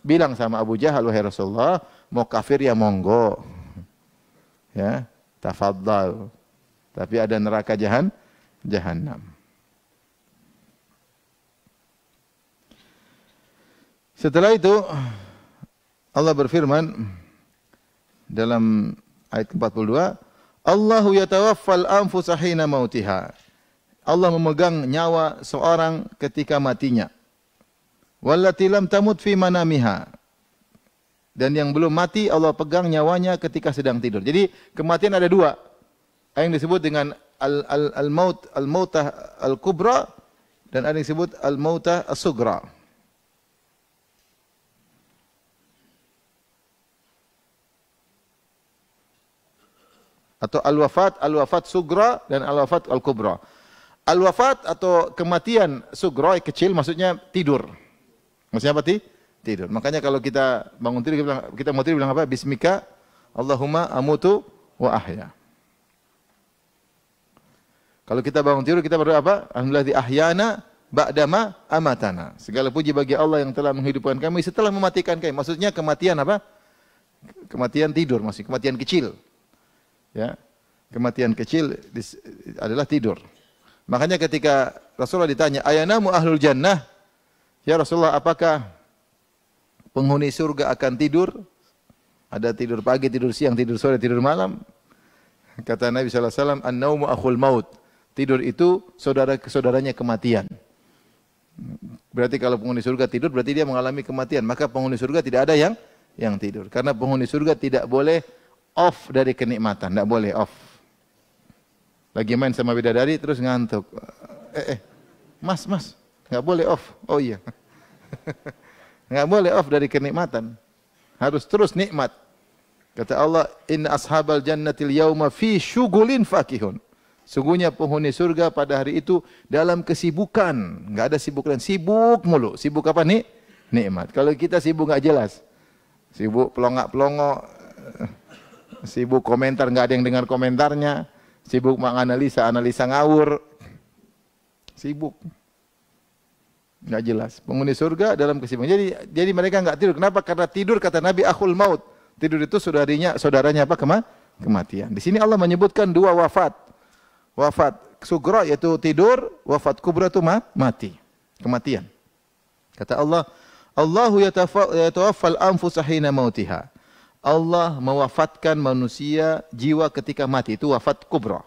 bilang sama Abu Jahal, wahai Rasulullah, mau kafir ya monggo. Ya, tafadhal. Tapi ada neraka jahanam. Setelah itu Allah berfirman dalam ayat ke-42, Allahu yatawaffal anfusa hina mautiha. Allah memegang nyawa seorang ketika matinya. Wallati lam tamut fi manamiha. Dan yang belum mati Allah pegang nyawanya ketika sedang tidur. Jadi kematian ada dua. Yang disebut dengan al-mautah al-kubra dan ada yang disebut al-mautah as-sugra. Atau al-wafat sugra dan al-wafat al-kubra. Al-wafat atau kematian sugra kecil maksudnya tidur. Maksudnya apa? Tidur. Makanya kalau kita bangun tidur kita mau tidur bilang apa? Bismika Allahumma amutu wa ahya. Kalau kita bangun tidur kita berdoa apa? Alhamdulillah ahyana ba'dama amatana. Segala puji bagi Allah yang telah menghidupkan kami setelah mematikan kami. Maksudnya kematian apa? Kematian tidur, maksudnya kematian kecil. Ya, kematian kecil adalah tidur. Makanya ketika Rasulullah ditanya, ayanamu ahlul jannah? Ya Rasulullah, apakah penghuni surga akan tidur? Ada tidur pagi, tidur siang, tidur sore, tidur malam? Kata Nabi SAW, an-naumu akhul maut. Tidur itu saudaranya kematian. Berarti kalau penghuni surga tidur, berarti dia mengalami kematian. Maka penghuni surga tidak ada yang tidur. Karena penghuni surga tidak boleh off dari kenikmatan, tidak boleh off. Lagi main sama bidadari terus ngantuk. Mas, nggak boleh off. Oh iya, nggak boleh off dari kenikmatan. Harus terus nikmat. Kata Allah, Inna ashabal jannatil yauma fi syugulin fakihun. Sungguhnya penghuni surga pada hari itu dalam kesibukan. Nggak ada sibuk lain, sibuk mulu. Sibuk apa nih? Nikmat. Kalau kita sibuk nggak jelas, sibuk pelongak-pelongok. Sibuk komentar, nggak ada yang dengar komentarnya. Sibuk menganalisa ngawur. Sibuk. Nggak jelas. Penghuni surga dalam kesibukan. Jadi mereka nggak tidur. Kenapa? Karena tidur kata Nabi akhul maut. Tidur itu saudaranya apa? Kematian. Di sini Allah menyebutkan dua wafat. Wafat sugra yaitu tidur. Wafat kubra itu mati. Kematian. Kata Allah, Allahu yatawaffal anfusa hina mautiha. Allah mewafatkan manusia jiwa ketika mati, itu wafat kubra.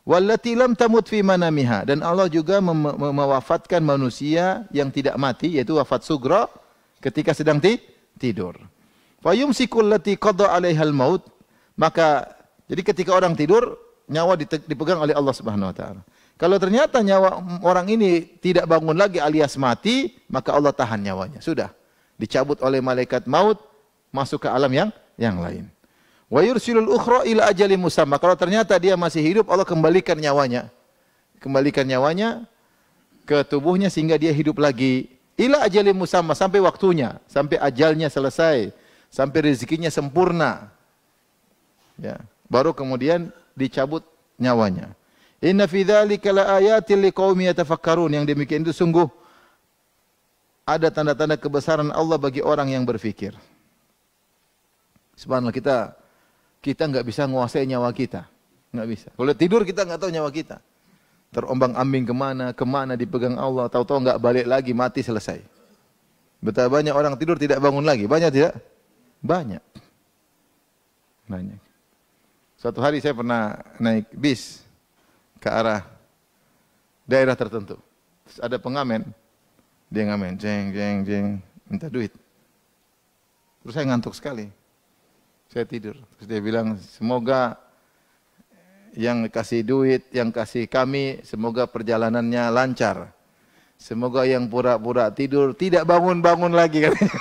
Wallati lam tamut fi manamiha, dan Allah juga mewafatkan manusia yang tidak mati, yaitu wafat sugra ketika sedang tidur. Fa yumsikul lati qada 'alaihal maut, maka jadi ketika orang tidur nyawa dipegang oleh Allah Subhanahu wa taala. Kalau ternyata nyawa orang ini tidak bangun lagi alias mati, maka Allah tahan nyawanya. Sudah dicabut oleh malaikat maut, masuk ke alam yang lain. Wa yursilul ukhra ila ajalin musamma. Kalau ternyata dia masih hidup, Allah kembalikan nyawanya. Kembalikan nyawanya ke tubuhnya sehingga dia hidup lagi. Ila ajalin musamma, sampai waktunya, sampai ajalnya selesai, sampai rezekinya sempurna. Ya, baru kemudian dicabut nyawanya. Inna fi dzalika laayatil liqaumin yatafakkarun. Yang demikian itu sungguh ada tanda-tanda kebesaran Allah bagi orang yang berfikir. Subhanallah, kita nggak bisa menguasai nyawa kita, nggak bisa. Kalau tidur kita nggak tahu nyawa kita, terombang-ambing kemana dipegang Allah, tahu-tahu nggak balik lagi, mati selesai. Betapa banyak orang tidur tidak bangun lagi, banyak tidak? Banyak. Suatu hari saya pernah naik bis ke arah daerah tertentu, terus ada pengamen, dia ngamen, jeng, minta duit. Terus saya ngantuk sekali. Saya tidur. Terus dia bilang, semoga yang kasih duit, yang kasih kami, semoga perjalanannya lancar. Semoga yang pura-pura tidur tidak bangun-bangun lagi katanya.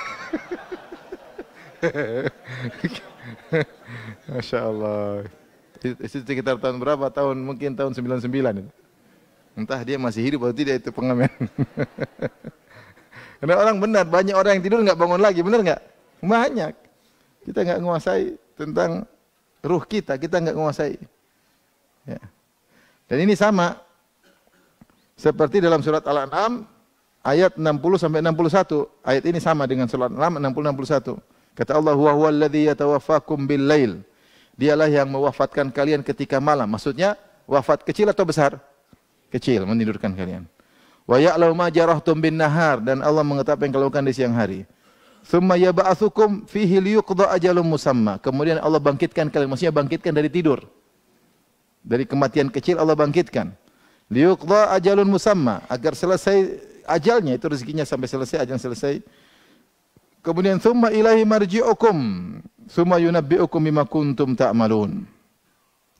Masya Allah. Itu sekitar tahun berapa? Mungkin tahun 99 itu. Entah dia masih hidup atau tidak, itu pengamen. Karena orang benar, banyak orang yang tidur nggak bangun lagi, benar nggak? Banyak. Kita nggak menguasai tentang ruh kita nggak menguasai. Ya. Dan ini sama seperti dalam surat Al-An'am ayat 60 sampai 61. Ayat ini sama dengan surat Al-An'am 60 61. Kata Allah, "Huwa huwallazi yatawaffakum bil-lail." Dialah yang mewafatkan kalian ketika malam. Maksudnya wafat kecil atau besar? Kecil, menidurkan kalian. Wa ya'lamu ma jarahtum bin-nahar, dan Allah mengetahui apa yang kalian lakukan di siang hari. Tsumma yab'atsukum fihi liyuqda ajalun musamma. Kemudian Allah bangkitkan kalian, maksudnya bangkitkan dari tidur. Dari kematian kecil Allah bangkitkan. Liyuqda ajalun musamma, agar selesai ajalnya, itu rezekinya sampai selesai, ajal selesai. Kemudian tsumma ilaihi marji'ukum, tsumma yunabbi'ukum bima kuntum ta'malun.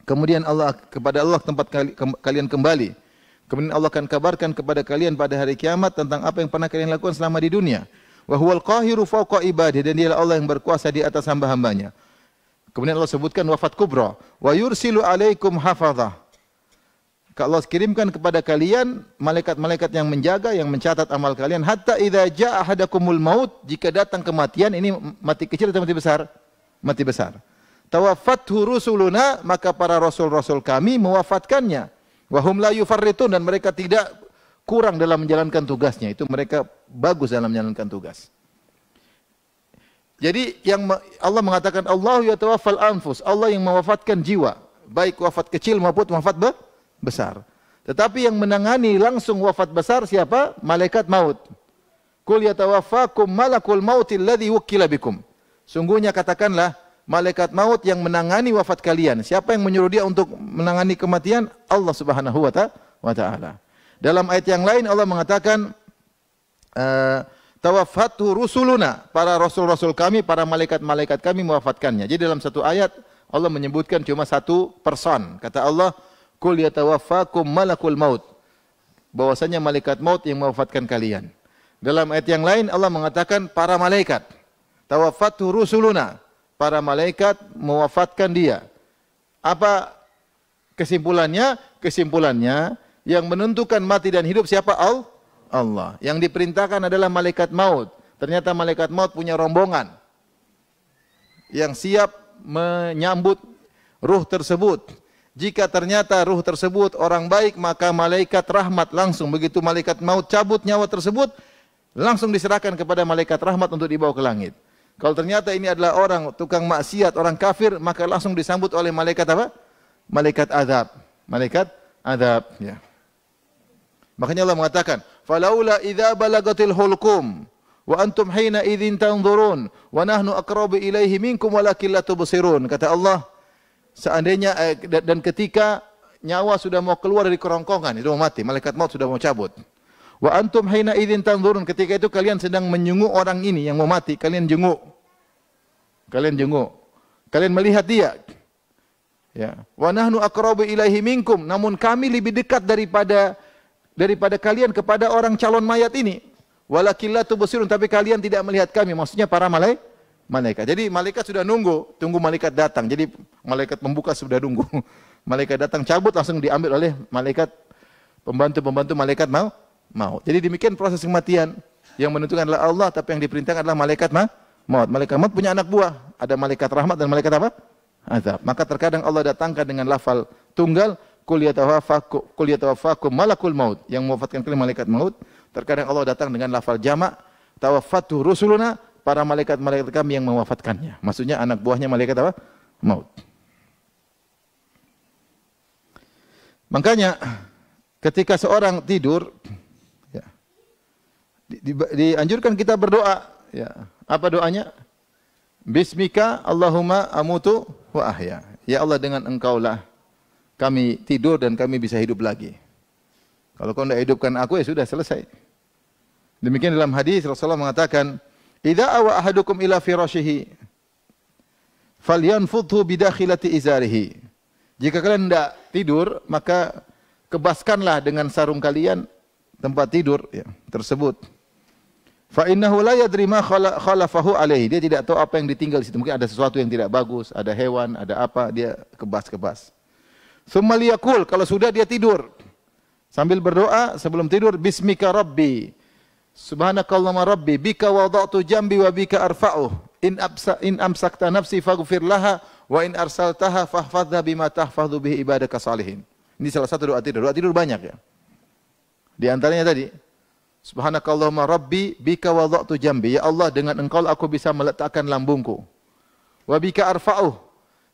Kemudian kepada Allah tempat kalian kembali. Kemudian Allah akan kabarkan kepada kalian pada hari kiamat tentang apa yang pernah kalian lakukan selama di dunia. Wa huwal qahiru fawqa ibadihi, dan dialah Allah yang berkuasa di atas hamba-hambanya. Kemudian Allah sebutkan wafat kubra. Wa yursilu alaikum hafazah. Allah kirimkan kepada kalian malaikat-malaikat yang menjaga, yang mencatat amal kalian. Hatta idza jaa ahadakumul maut, jika datang kematian, ini mati kecil atau mati besar? Mati besar. Tawaffathu rusuluna, maka para rasul-rasul kami mewafatkannya. Wa hum la yufarritun, dan mereka tidak kurang dalam menjalankan tugasnya. Itu mereka bagus dalam menjalankan tugas. Jadi Allah mengatakan Allah yatawaffal anfus, Allah yang mewafatkan jiwa, baik wafat kecil maupun wafat besar. Tetapi yang menangani langsung wafat besar siapa? Malaikat maut. Qul yatawaffakum malakul mautil ladzi wukkila bikum. Sungguhnya katakanlah, malaikat maut yang menangani wafat kalian. Siapa yang menyuruh dia untuk menangani kematian? Allah Subhanahu wa taala. Dalam ayat yang lain Allah mengatakan tawaffathu rusuluna, para rasul-rasul kami, para malaikat-malaikat kami mewafatkannya. Jadi dalam satu ayat Allah menyebutkan cuma satu person. Kata Allah, "Qul yatawaffakum malakul maut." Bahwasanya malaikat maut yang mewafatkan kalian. Dalam ayat yang lain Allah mengatakan para malaikat. Tawaffathu rusuluna, para malaikat mewafatkan dia. Apa kesimpulannya? Kesimpulannya, yang menentukan mati dan hidup siapa? Allah. Yang diperintahkan adalah malaikat maut. Ternyata malaikat maut punya rombongan yang siap menyambut ruh tersebut. Jika ternyata ruh tersebut orang baik, maka malaikat rahmat langsung, begitu malaikat maut cabut nyawa tersebut, langsung diserahkan kepada malaikat rahmat untuk dibawa ke langit. Kalau ternyata ini adalah orang tukang maksiat, orang kafir, maka langsung disambut oleh malaikat apa? Malaikat azab. Malaikat azab, ya. Makanya Allah mengatakan, "Falaula idza balagatil hulqum wa antum hina idzin tanzurun wa nahnu aqrabu ilaihi minkum walakin la tubsirun." Kata Allah, seandainya dan ketika nyawa sudah mau keluar dari kerongkongan, itu mau mati, malaikat maut sudah mau cabut. Wa antum hina idzin tanzurun, ketika itu kalian sedang menjenguk orang ini yang mau mati, kalian jenguk. Kalian jenguk. Kalian melihat dia. Ya. Wa nahnu aqrabu ilaihi minkum, namun kami lebih dekat daripada kalian kepada orang calon mayat ini. Walakin la tubsirun, tapi kalian tidak melihat kami, maksudnya para malaikat. Jadi malaikat sudah nunggu, tunggu malaikat datang. Jadi malaikat pembuka sudah nunggu. Malaikat datang cabut langsung diambil oleh malaikat pembantu-pembantu malaikat maut. Jadi demikian proses kematian. Yang menentukan adalah Allah, tapi yang diperintahkan adalah malaikat maut. Malaikat maut punya anak buah. Ada malaikat rahmat dan malaikat apa? Azab. Maka terkadang Allah datangkan dengan lafal tunggal, qul yatawaffakum malakul maut, yang mewafatkan kalian malaikat maut. Terkadang Allah datang dengan lafal jamak, tawaffatu rusuluna, para malaikat-malaikat kami yang mewafatkannya. Maksudnya anak buahnya malaikat apa? Maut. Makanya ketika seorang tidur, ya, dianjurkan kita berdoa. Ya. Apa doanya? Bismika Allahumma amutu wa ahya. Ya Allah, dengan Engkaulah kami tidur dan kami bisa hidup lagi. Kalau kau tidak hidupkan aku, ya sudah selesai. Demikian dalam hadis Rasulullah mengatakan, "Idza awa ahadukum ila firashihi falyanfudhu bidakhilati izarihi." Jika kalian tidak tidur, maka kebaskanlah dengan sarung kalian tempat tidur ya, tersebut. Fa innahu la yadri ma khalafahu alaihi. Dia tidak tahu apa yang ditinggal di situ. Mungkin ada sesuatu yang tidak bagus, ada hewan, ada apa, dia kebas-kebas. Tsumma liyaqul, kalau sudah dia tidur. Sambil berdoa sebelum tidur, bismika rabbi. Subhanakallahumma rabbi, bika wada'tu jambi wa bika arfa'uh. In amsakta nafsi faghfir laha wa in arsaltaha fahfadha bima tahfadhu bihi ibadaka salihin. Ini salah satu doa tidur. Doa tidur banyak ya. Di antaranya tadi, Subhanakallahumma rabbi bika wada'tu jambi. Ya Allah, dengan Engkau aku bisa meletakkan lambungku. Wa bika arfa'uh.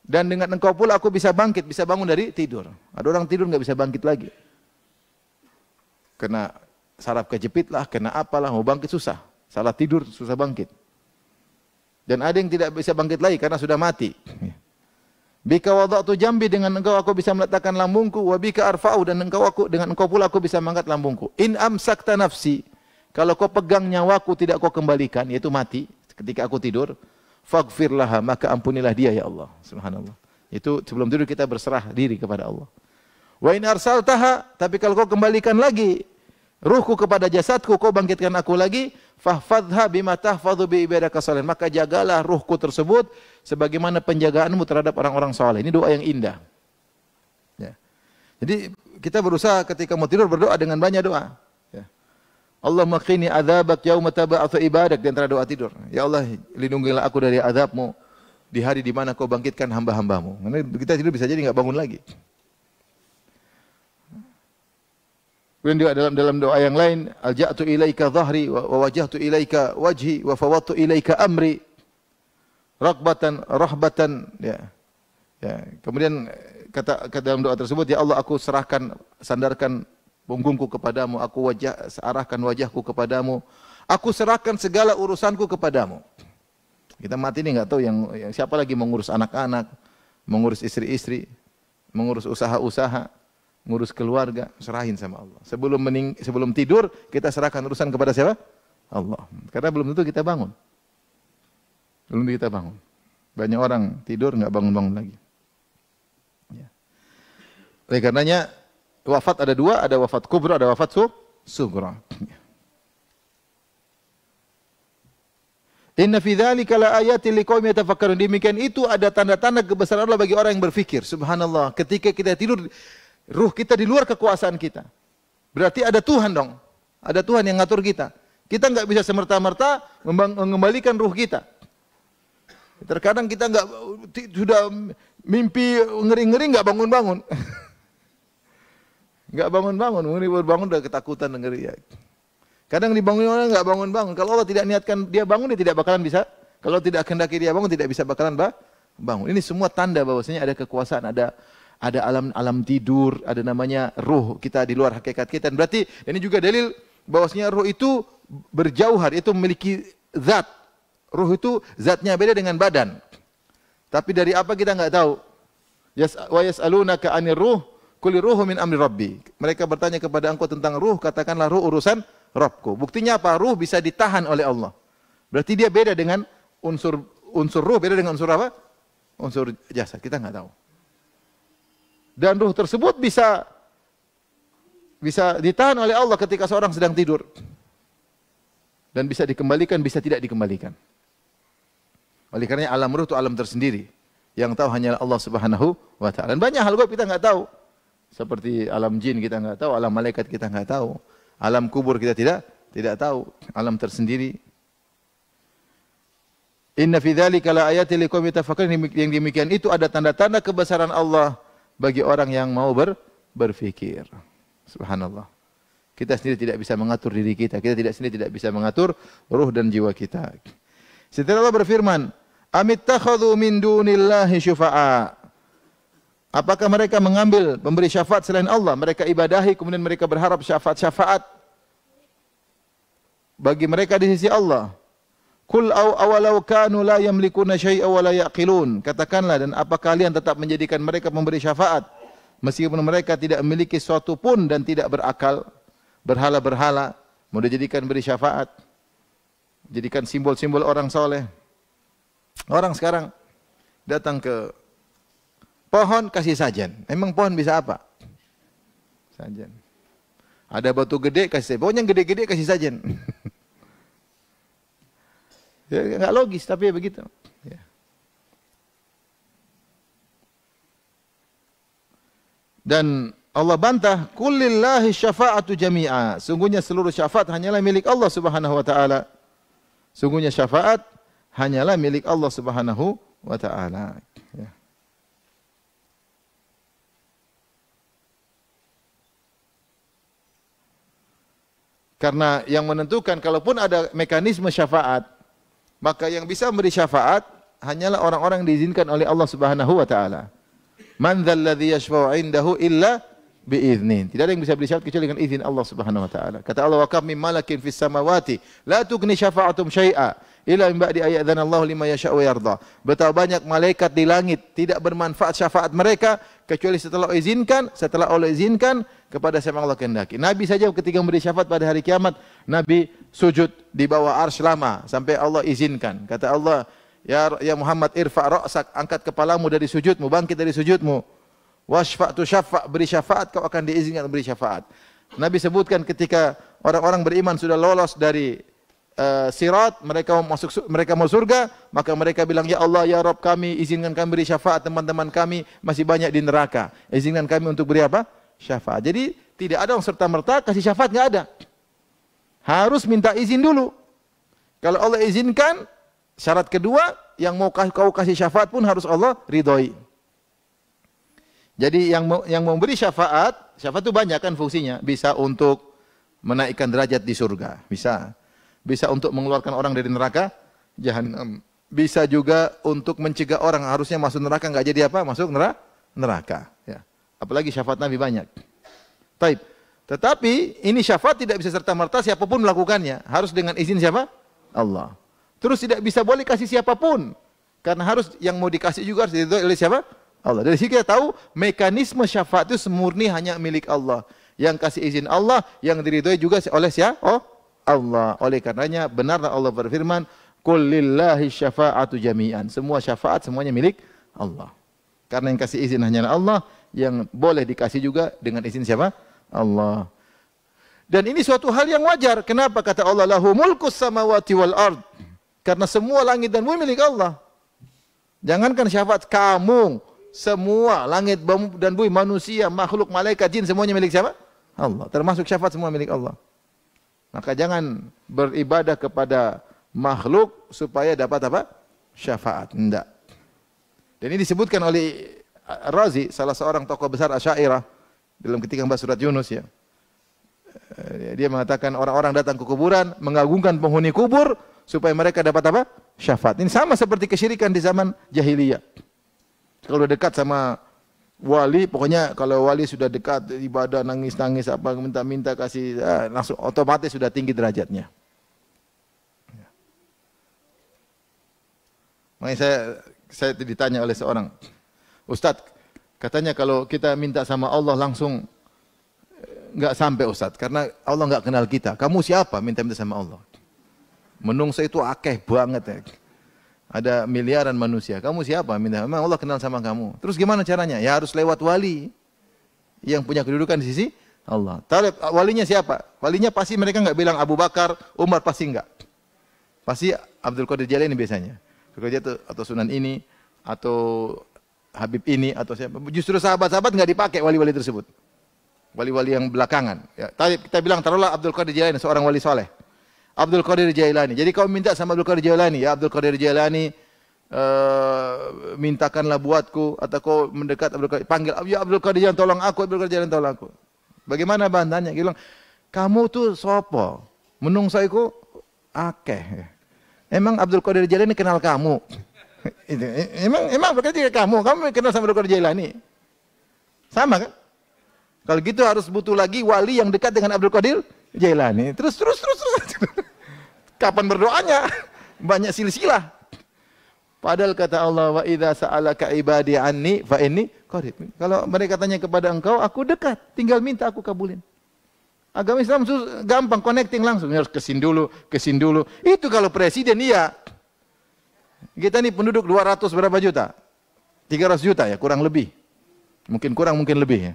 Dan dengan Engkau pula aku bisa bangkit, bisa bangun dari tidur. Ada orang tidur enggak bisa bangkit lagi. Kena saraf kejepit lah, kena apalah, mau bangkit susah. Salah tidur susah bangkit. Dan ada yang tidak bisa bangkit lagi karena sudah mati. Bika wada'tu jambi, dengan Engkau aku bisa meletakkan lambungku, wa bika arfa'u, dan dengan Engkau pula aku bisa mengangkat lambungku. In amsakta nafsi, kalau kau pegang nyawaku tidak kau kembalikan, yaitu mati ketika aku tidur, faghfir laha, maka ampunilah dia ya Allah. Subhanallah. Itu sebelum tidur kita berserah diri kepada Allah. Wa in arsaltaha, tapi kalau kau kembalikan lagi ruhku kepada jasadku, kau bangkitkan aku lagi, fahfadha bima tahfadhu bi ibadaka salihin, maka jagalah ruhku tersebut sebagaimana penjagaanmu terhadap orang-orang saleh. Ini doa yang indah. Ya. Jadi kita berusaha ketika mau tidur berdoa dengan banyak doa. Ya. Allahumma qini adzabak yauma tab'atsu ibadak, di antara doa tidur. Ya Allah, lindungilah aku dari azabmu di hari di mana kau bangkitkan hamba-hambamu. Karena kita tidur bisa jadi enggak bangun lagi. Kemudian juga dalam doa yang lain, alja'tu ilaika dhahri wa wajjahtu ilaika wajhi wa fawwadtu ilaika amri raghbatan rahbatan, ya. Ya, kemudian kata dalam doa tersebut, ya Allah, aku sandarkan punggungku kepadamu, aku arahkan wajahku kepadamu, aku serahkan segala urusanku kepadamu. Kita mati ini enggak tahu yang siapa lagi mengurus anak-anak, mengurus istri-istri, mengurus usaha-usaha, ngurus keluarga, serahin sama Allah. Sebelum tidur, kita serahkan urusan kepada siapa? Allah. Karena belum tentu kita bangun. Belum tentu kita bangun. Banyak orang tidur enggak bangun-bangun lagi. Ya. Oleh karenanya, wafat ada dua, ada wafat kubra, ada wafat sughra. Ya. Inna fi dzalika la ayatin liqaumin yatafakkarun. Demikian itu ada tanda-tanda kebesaran Allah bagi orang yang berfikir. Subhanallah, ketika kita tidur, ruh kita di luar kekuasaan kita. Berarti ada Tuhan dong. Ada Tuhan yang ngatur kita. Kita enggak bisa semerta-merta mengembalikan ruh kita. Terkadang kita enggak, sudah mimpi ngeri-ngeri enggak bangun-bangun. Enggak bangun-bangun, bangun udah ketakutan ngeri ya. Kadang dibangun orang enggak bangun-bangun. Kalau Allah tidak niatkan dia bangun, dia tidak bakalan bisa. Kalau tidak kehendaki dia bangun, tidak bisa bakalan bangun. Ini semua tanda bahwasanya ada kekuasaan, ada alam tidur, ada namanya ruh kita di luar hakikat kita. Dan berarti ini juga dalil bahwasanya ruh itu berjauhar, itu memiliki zat. Ruh itu zatnya beda dengan badan. Tapi dari apa kita enggak tahu. Wa yas'alunaka 'anir ruh, qul ruhu min amri rabbi. Mereka bertanya kepada engkau tentang ruh, katakanlah ruh urusan Rabbku. Buktinya apa? Ruh bisa ditahan oleh Allah. Berarti dia beda dengan unsur ruh, beda dengan unsur apa? Unsur jasad. Kita enggak tahu. Dan ruh tersebut bisa ditahan oleh Allah ketika seorang sedang tidur. Dan bisa dikembalikan, bisa tidak dikembalikan. Oleh karenanya alam ruh itu alam tersendiri. Yang tahu hanya Allah Subhanahu wa taala. Dan banyak hal gaib kita enggak tahu. Seperti alam jin kita enggak tahu, alam malaikat kita enggak tahu. Alam kubur kita tidak tahu, alam tersendiri. Inna fi dzalika la ayatin liqaumin yatafakkarun. Yang demikian itu ada tanda-tanda kebesaran Allah bagi orang yang mau berfikir. Subhanallah. Kita sendiri tidak bisa mengatur diri kita. Kita sendiri tidak bisa mengatur ruh dan jiwa kita. Setelah Allah berfirman, amittakhadhu min dunillahi syufa'a. Apakah mereka mengambil pemberi syafaat selain Allah? Mereka ibadahi, kemudian mereka berharap syafaat bagi mereka di sisi Allah. Qul awalau kanu la yamlikuna syai'a wa la yaqilun. Katakanlah, dan apa kalian tetap menjadikan mereka memberi syafaat meskipun mereka tidak memiliki sesuatu pun dan tidak berakal? Berhala-berhala mau dijadikan beri syafaat, jadikan simbol-simbol orang soleh. Orang sekarang datang ke pohon kasih sajen. Emang pohon bisa apa? Sajen. Ada batu gede kasih sajen. Pohon yang gede-gede kasih sajen. Ya, enggak logis tapi ya begitu. Ya. Dan Allah bantah, "Kullillahi syafa'atu jami'a." Sungguhnya seluruh syafaat hanyalah milik Allah Subhanahu wa taala. Sungguhnya syafaat hanyalah milik Allah Subhanahu wa taala. Ya. Karena yang menentukan kalaupun ada mekanisme syafaat, maka yang bisa memberi syafaat hanyalah orang-orang yang diizinkan oleh Allah Subhanahu wa taala. Man dzal ladzi yashfa'u 'indahu illa biiznin. Tidak ada yang bisa beri syafaat kecuali dengan izin Allah Subhanahu wa taala. Kata Allah, wa kam min malakin fis samawati la tughni syafa'atum syai'a illa min ba'di ayyadhana Allah liman yasha'u wa yarda. Betapa banyak malaikat di langit tidak bermanfaat syafaat mereka kecuali setelah Allah izinkan kepada siapa Allah kehendaki. Nabi saja ketika memberi syafaat pada hari kiamat, Nabi sujud di bawah arsy lama sampai Allah izinkan. Kata Allah, ya Muhammad, irfa' ra'sak, angkat kepalamu dari sujudmu, bangkit dari sujudmu. Wasfa'tu syafa', beri syafaat, kau akan diizinkan beri syafaat. Nabi sebutkan ketika orang-orang beriman sudah lolos dari sirat, mereka mau surga, maka mereka bilang, ya Allah, ya Rabb kami, izinkan kami beri syafaat, teman-teman kami masih banyak di neraka. Izinkan kami untuk beri apa? Syafaat. Jadi tidak ada yang serta-merta kasih syafaat, enggak ada. Harus minta izin dulu. Kalau Allah izinkan, syarat kedua, yang mau kau kasih syafaat pun harus Allah ridhoi. Jadi yang memberi syafaat itu banyak kan fungsinya. Bisa untuk menaikkan derajat di surga, bisa. Bisa untuk mengeluarkan orang dari neraka jahanam. Bisa juga untuk mencegah orang harusnya masuk neraka enggak jadi apa? Masuk neraka, ya. Apalagi syafaat Nabi banyak. Taib. Tetapi ini syafaat tidak bisa serta-merta siapapun melakukannya. Harus dengan izin siapa? Allah. Terus tidak bisa boleh kasih siapapun. Karena harus yang mau dikasih juga harus diridhoi oleh siapa? Allah. Dari sini kita tahu mekanisme syafaat itu semurni hanya milik Allah. Yang kasih izin Allah, yang diridhoi juga oleh siapa? Oh, Allah. Oleh karenanya benarlah Allah berfirman, "Qul lillahi syafa'atu jami'an." Semua syafaat semuanya milik Allah. Karena yang kasih izin hanya Allah, yang boleh dikasih juga dengan izin siapa? Allah. Dan ini suatu hal yang wajar. Kenapa kata Allah, "Lahu mulkus samawati wal ard." Karena semua langit dan bumi milik Allah. Jangankan syafaat kamu, semua langit dan bumi, manusia, makhluk, malaikat, jin, semuanya milik siapa? Allah. Termasuk syafaat semua milik Allah. Maka jangan beribadah kepada makhluk supaya dapat apa? Syafaat. Tidak. Dan ini disebutkan oleh Razi, salah seorang tokoh besar Asy'ariyah dalam ketika membahas surat Yunus, ya. Dia mengatakan orang-orang datang ke kuburan, mengagungkan penghuni kubur supaya mereka dapat apa? Syafaat. Ini sama seperti kesyirikan di zaman jahiliyah. Kalau dekat sama wali, pokoknya kalau wali sudah dekat ibadah, nangis-nangis apa, minta-minta kasih, langsung otomatis sudah tinggi derajatnya. Makanya saya ditanya oleh seorang Ustadz, katanya kalau kita minta sama Allah langsung enggak sampai Ustadz, karena Allah enggak kenal kita. Kamu siapa minta-minta sama Allah? Menungso itu akeh banget, ya. Ada miliaran manusia. Kamu siapa minta? Memang Allah kenal sama kamu. Terus gimana caranya? Ya harus lewat wali yang punya kedudukan di sisi Allah. Tahu walinya siapa? Walinya pasti mereka enggak bilang Abu Bakar, Umar, pasti enggak. Pasti Abdul Qadir Jailani biasanya. Bekerja atau Sunan ini atau Habib ini atau siapa. Justru sahabat-sahabat nggak dipakai wali-wali tersebut. Wali-wali yang belakangan. Ya, tadi kita bilang taruhlah Abdul Qadir Jailani seorang wali soleh. Abdul Qadir Jailani. Jadi kau minta sama Abdul Qadir Jailani, ya Abdul Qadir Jailani, mintakanlah buatku, atau kau mendekat Abdul Qadir, panggil ya Abdul Qadir Jailani tolong aku, Abdul Qadir Jailani tolong aku. Bagaimana bantahannya? Dia bilang, kamu tuh sopo? Menungsaiku akeh. Emang Abdul Qadir Jailani kenal kamu? Emang berarti kamu kenal sama Abdul Qadir Jailani? Sama kan? Kalau gitu harus butuh lagi wali yang dekat dengan Abdul Qadir Jailani. Terus. Kapan berdoanya? Banyak silsilah. Padahal kata Allah, wa idza sa'alaka ibadi anni fa inni qarib. Kalau mereka tanya kepada engkau, aku dekat, tinggal minta aku kabulin. Agama Islam gampang, connecting langsung. Harus kesin dulu. Itu kalau presiden iya. Kita ini penduduk 200 berapa juta? 300 juta ya, kurang lebih. Mungkin kurang, mungkin lebih ya.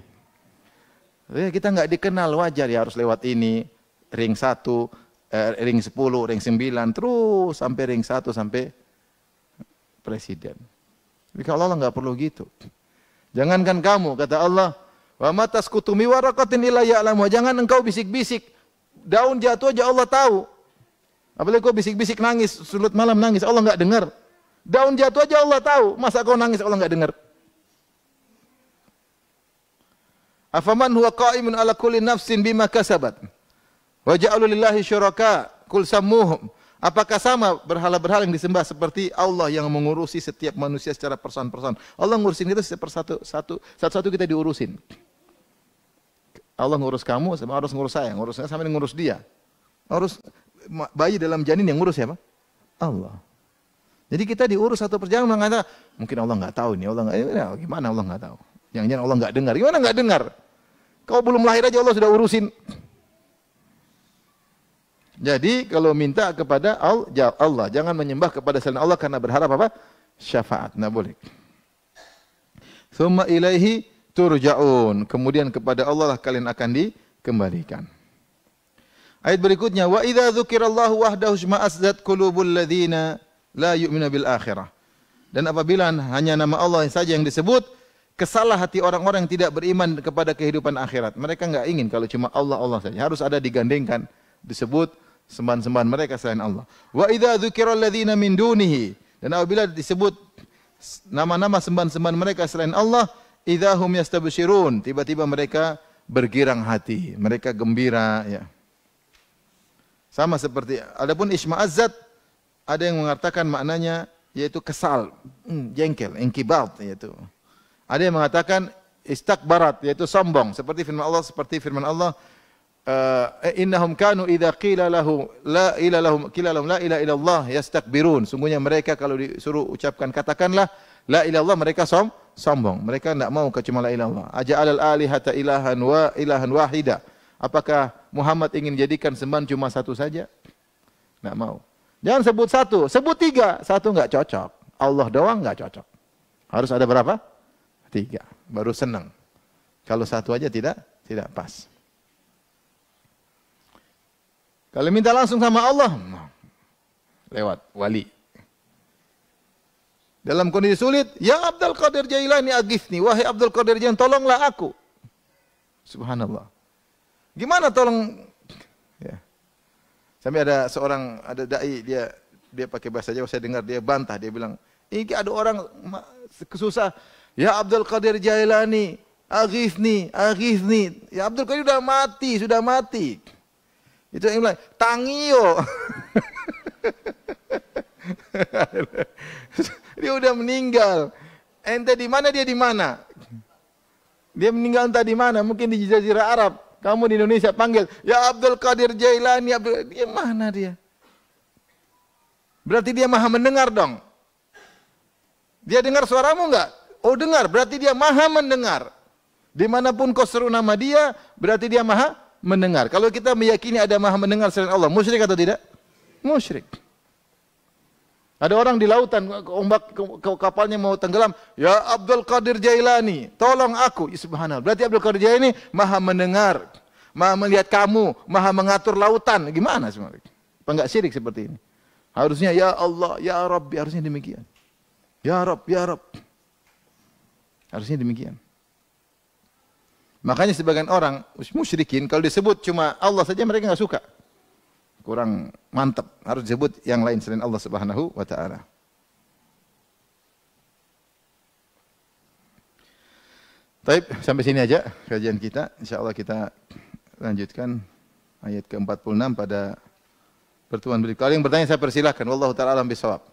Kita nggak dikenal, wajar ya, harus lewat ini, ring 1, ring 10, ring 9, terus sampai ring 1 sampai presiden. Tapi kalau Allah nggak perlu gitu. Jangankan kamu, kata Allah, wa matas kutumi waraqatin illa ya'lamu. Jangan engkau bisik-bisik, daun jatuh aja Allah tahu. Apalagi kau bisik-bisik nangis, sulut malam nangis, Allah nggak dengar. Daun jatuh aja Allah tahu, masa kau nangis Allah nggak dengar? Afaman huwa qa'imun ala kulli nafsin bima kasabat wa ja'alu lillahi syuraka kul sammuhum. Apakah sama berhala-berhala yang disembah seperti Allah yang mengurusi setiap manusia secara person-person? Allah ngurusin kita satu-satu kita diurusin. Allah ngurus kamu, harus ngurus saya, ngurus sama dengan ngurus dia. Harus bayi dalam janin yang ngurus siapa? Allah. Jadi kita diurus satu perjalanan, mengatakan mungkin Allah nggak tahu nih, gimana Allah nggak tahu? Jangan-jangan Allah nggak dengar. Gimana nggak dengar? Kau belum lahir aja Allah sudah urusin. Jadi kalau minta kepada Allah, jangan menyembah kepada selain Allah karena berharap apa? Syafaat. Nggak boleh. Tsumma ilaihi turja'un. Kemudian kepada Allah lah kalian akan dikembalikan. Ayat berikutnya, wa idza dzukirallahu wahdahu shma'azzat qulubul ladzina la yu'minu bil akhirah. Dan apabila hanya nama Allah saja yang disebut, kesalah hati orang-orang yang tidak beriman kepada kehidupan akhirat. Mereka enggak ingin kalau cuma Allah saja. Harus ada digandengkan, disebut sembahan-sembahan mereka selain Allah. Wa idza dzukira alladzina min dunihi. Dan apabila disebut nama-nama sembahan-sembahan mereka selain Allah, idza hum yastabshirun. Tiba-tiba mereka bergirang hati, mereka gembira ya. Sama seperti adapun isma'azzat, ada yang mengatakan maknanya yaitu kesal, jengkel, inkibat yaitu. Ada yang mengatakan istakbarat, yaitu sombong. Seperti firman Allah, innahum kanu idza qila lahum la ilaha illallah yastakbirun. Sungguhnya mereka kalau disuruh ucapkan katakanlah la ilaha illallah, mereka sombong. Mereka tidak mau cuma la ilaha illallah. Aja'alal alihata ilahan wahida. Apakah Muhammad ingin jadikan sembahan cuma satu saja? Tidak mau. Jangan sebut satu, sebut tiga. Satu enggak cocok. Allah doang enggak cocok. Harus ada berapa? 3, baru senang. Kalau satu aja tidak pas. Kalau minta langsung sama Allah, lewat wali. Dalam kondisi sulit, ya Abdul Qadir Jailani aghithni, wahai Abdul Qadir Jailani tolonglah aku. Subhanallah. Gimana tolong? Ya. Sampai ada dai dia pakai bahasa Jawa, saya dengar dia bantah, dia bilang, ini ada orang susah. Ya Abdul Qadir Jailani, aghithni. Ya Abdul Qadir sudah mati. Itu yang bilang, tangio. Dia udah meninggal. Ente di mana, dia di mana? Dia meninggal entah di mana, mungkin di Jazirah Arab. Kamu di Indonesia panggil, ya Abdul Qadir Jailani, dia mana dia? Berarti dia maha mendengar dong. Dia dengar suaramu enggak? Oh dengar, berarti dia maha mendengar. Dimanapun kau seru nama dia, berarti dia maha mendengar. Kalau kita meyakini ada maha mendengar selain Allah, musyrik atau tidak? Musyrik. Ada orang di lautan, ombak kapalnya mau tenggelam, ya Abdul Qadir Jailani, tolong aku. Ya, subhanallah. Berarti Abdul Qadir Jailani maha mendengar, maha melihat kamu, maha mengatur lautan. Gimana sebenarnya? Apa enggak syirik seperti ini? Harusnya ya Allah, ya Rabbi, harusnya demikian. Ya Rabb, ya Rabb. Harusnya demikian. Makanya sebagian orang musyrikin kalau disebut cuma Allah saja mereka enggak suka. Kurang mantap, harus disebut yang lain selain Allah Subhanahu wa taala. Baik, sampai sini aja kajian kita. Insyaallah kita lanjutkan ayat ke-46 pada pertemuan berikutnya. Kalau yang bertanya saya persilahkan. Wallahu taala alam bisawab.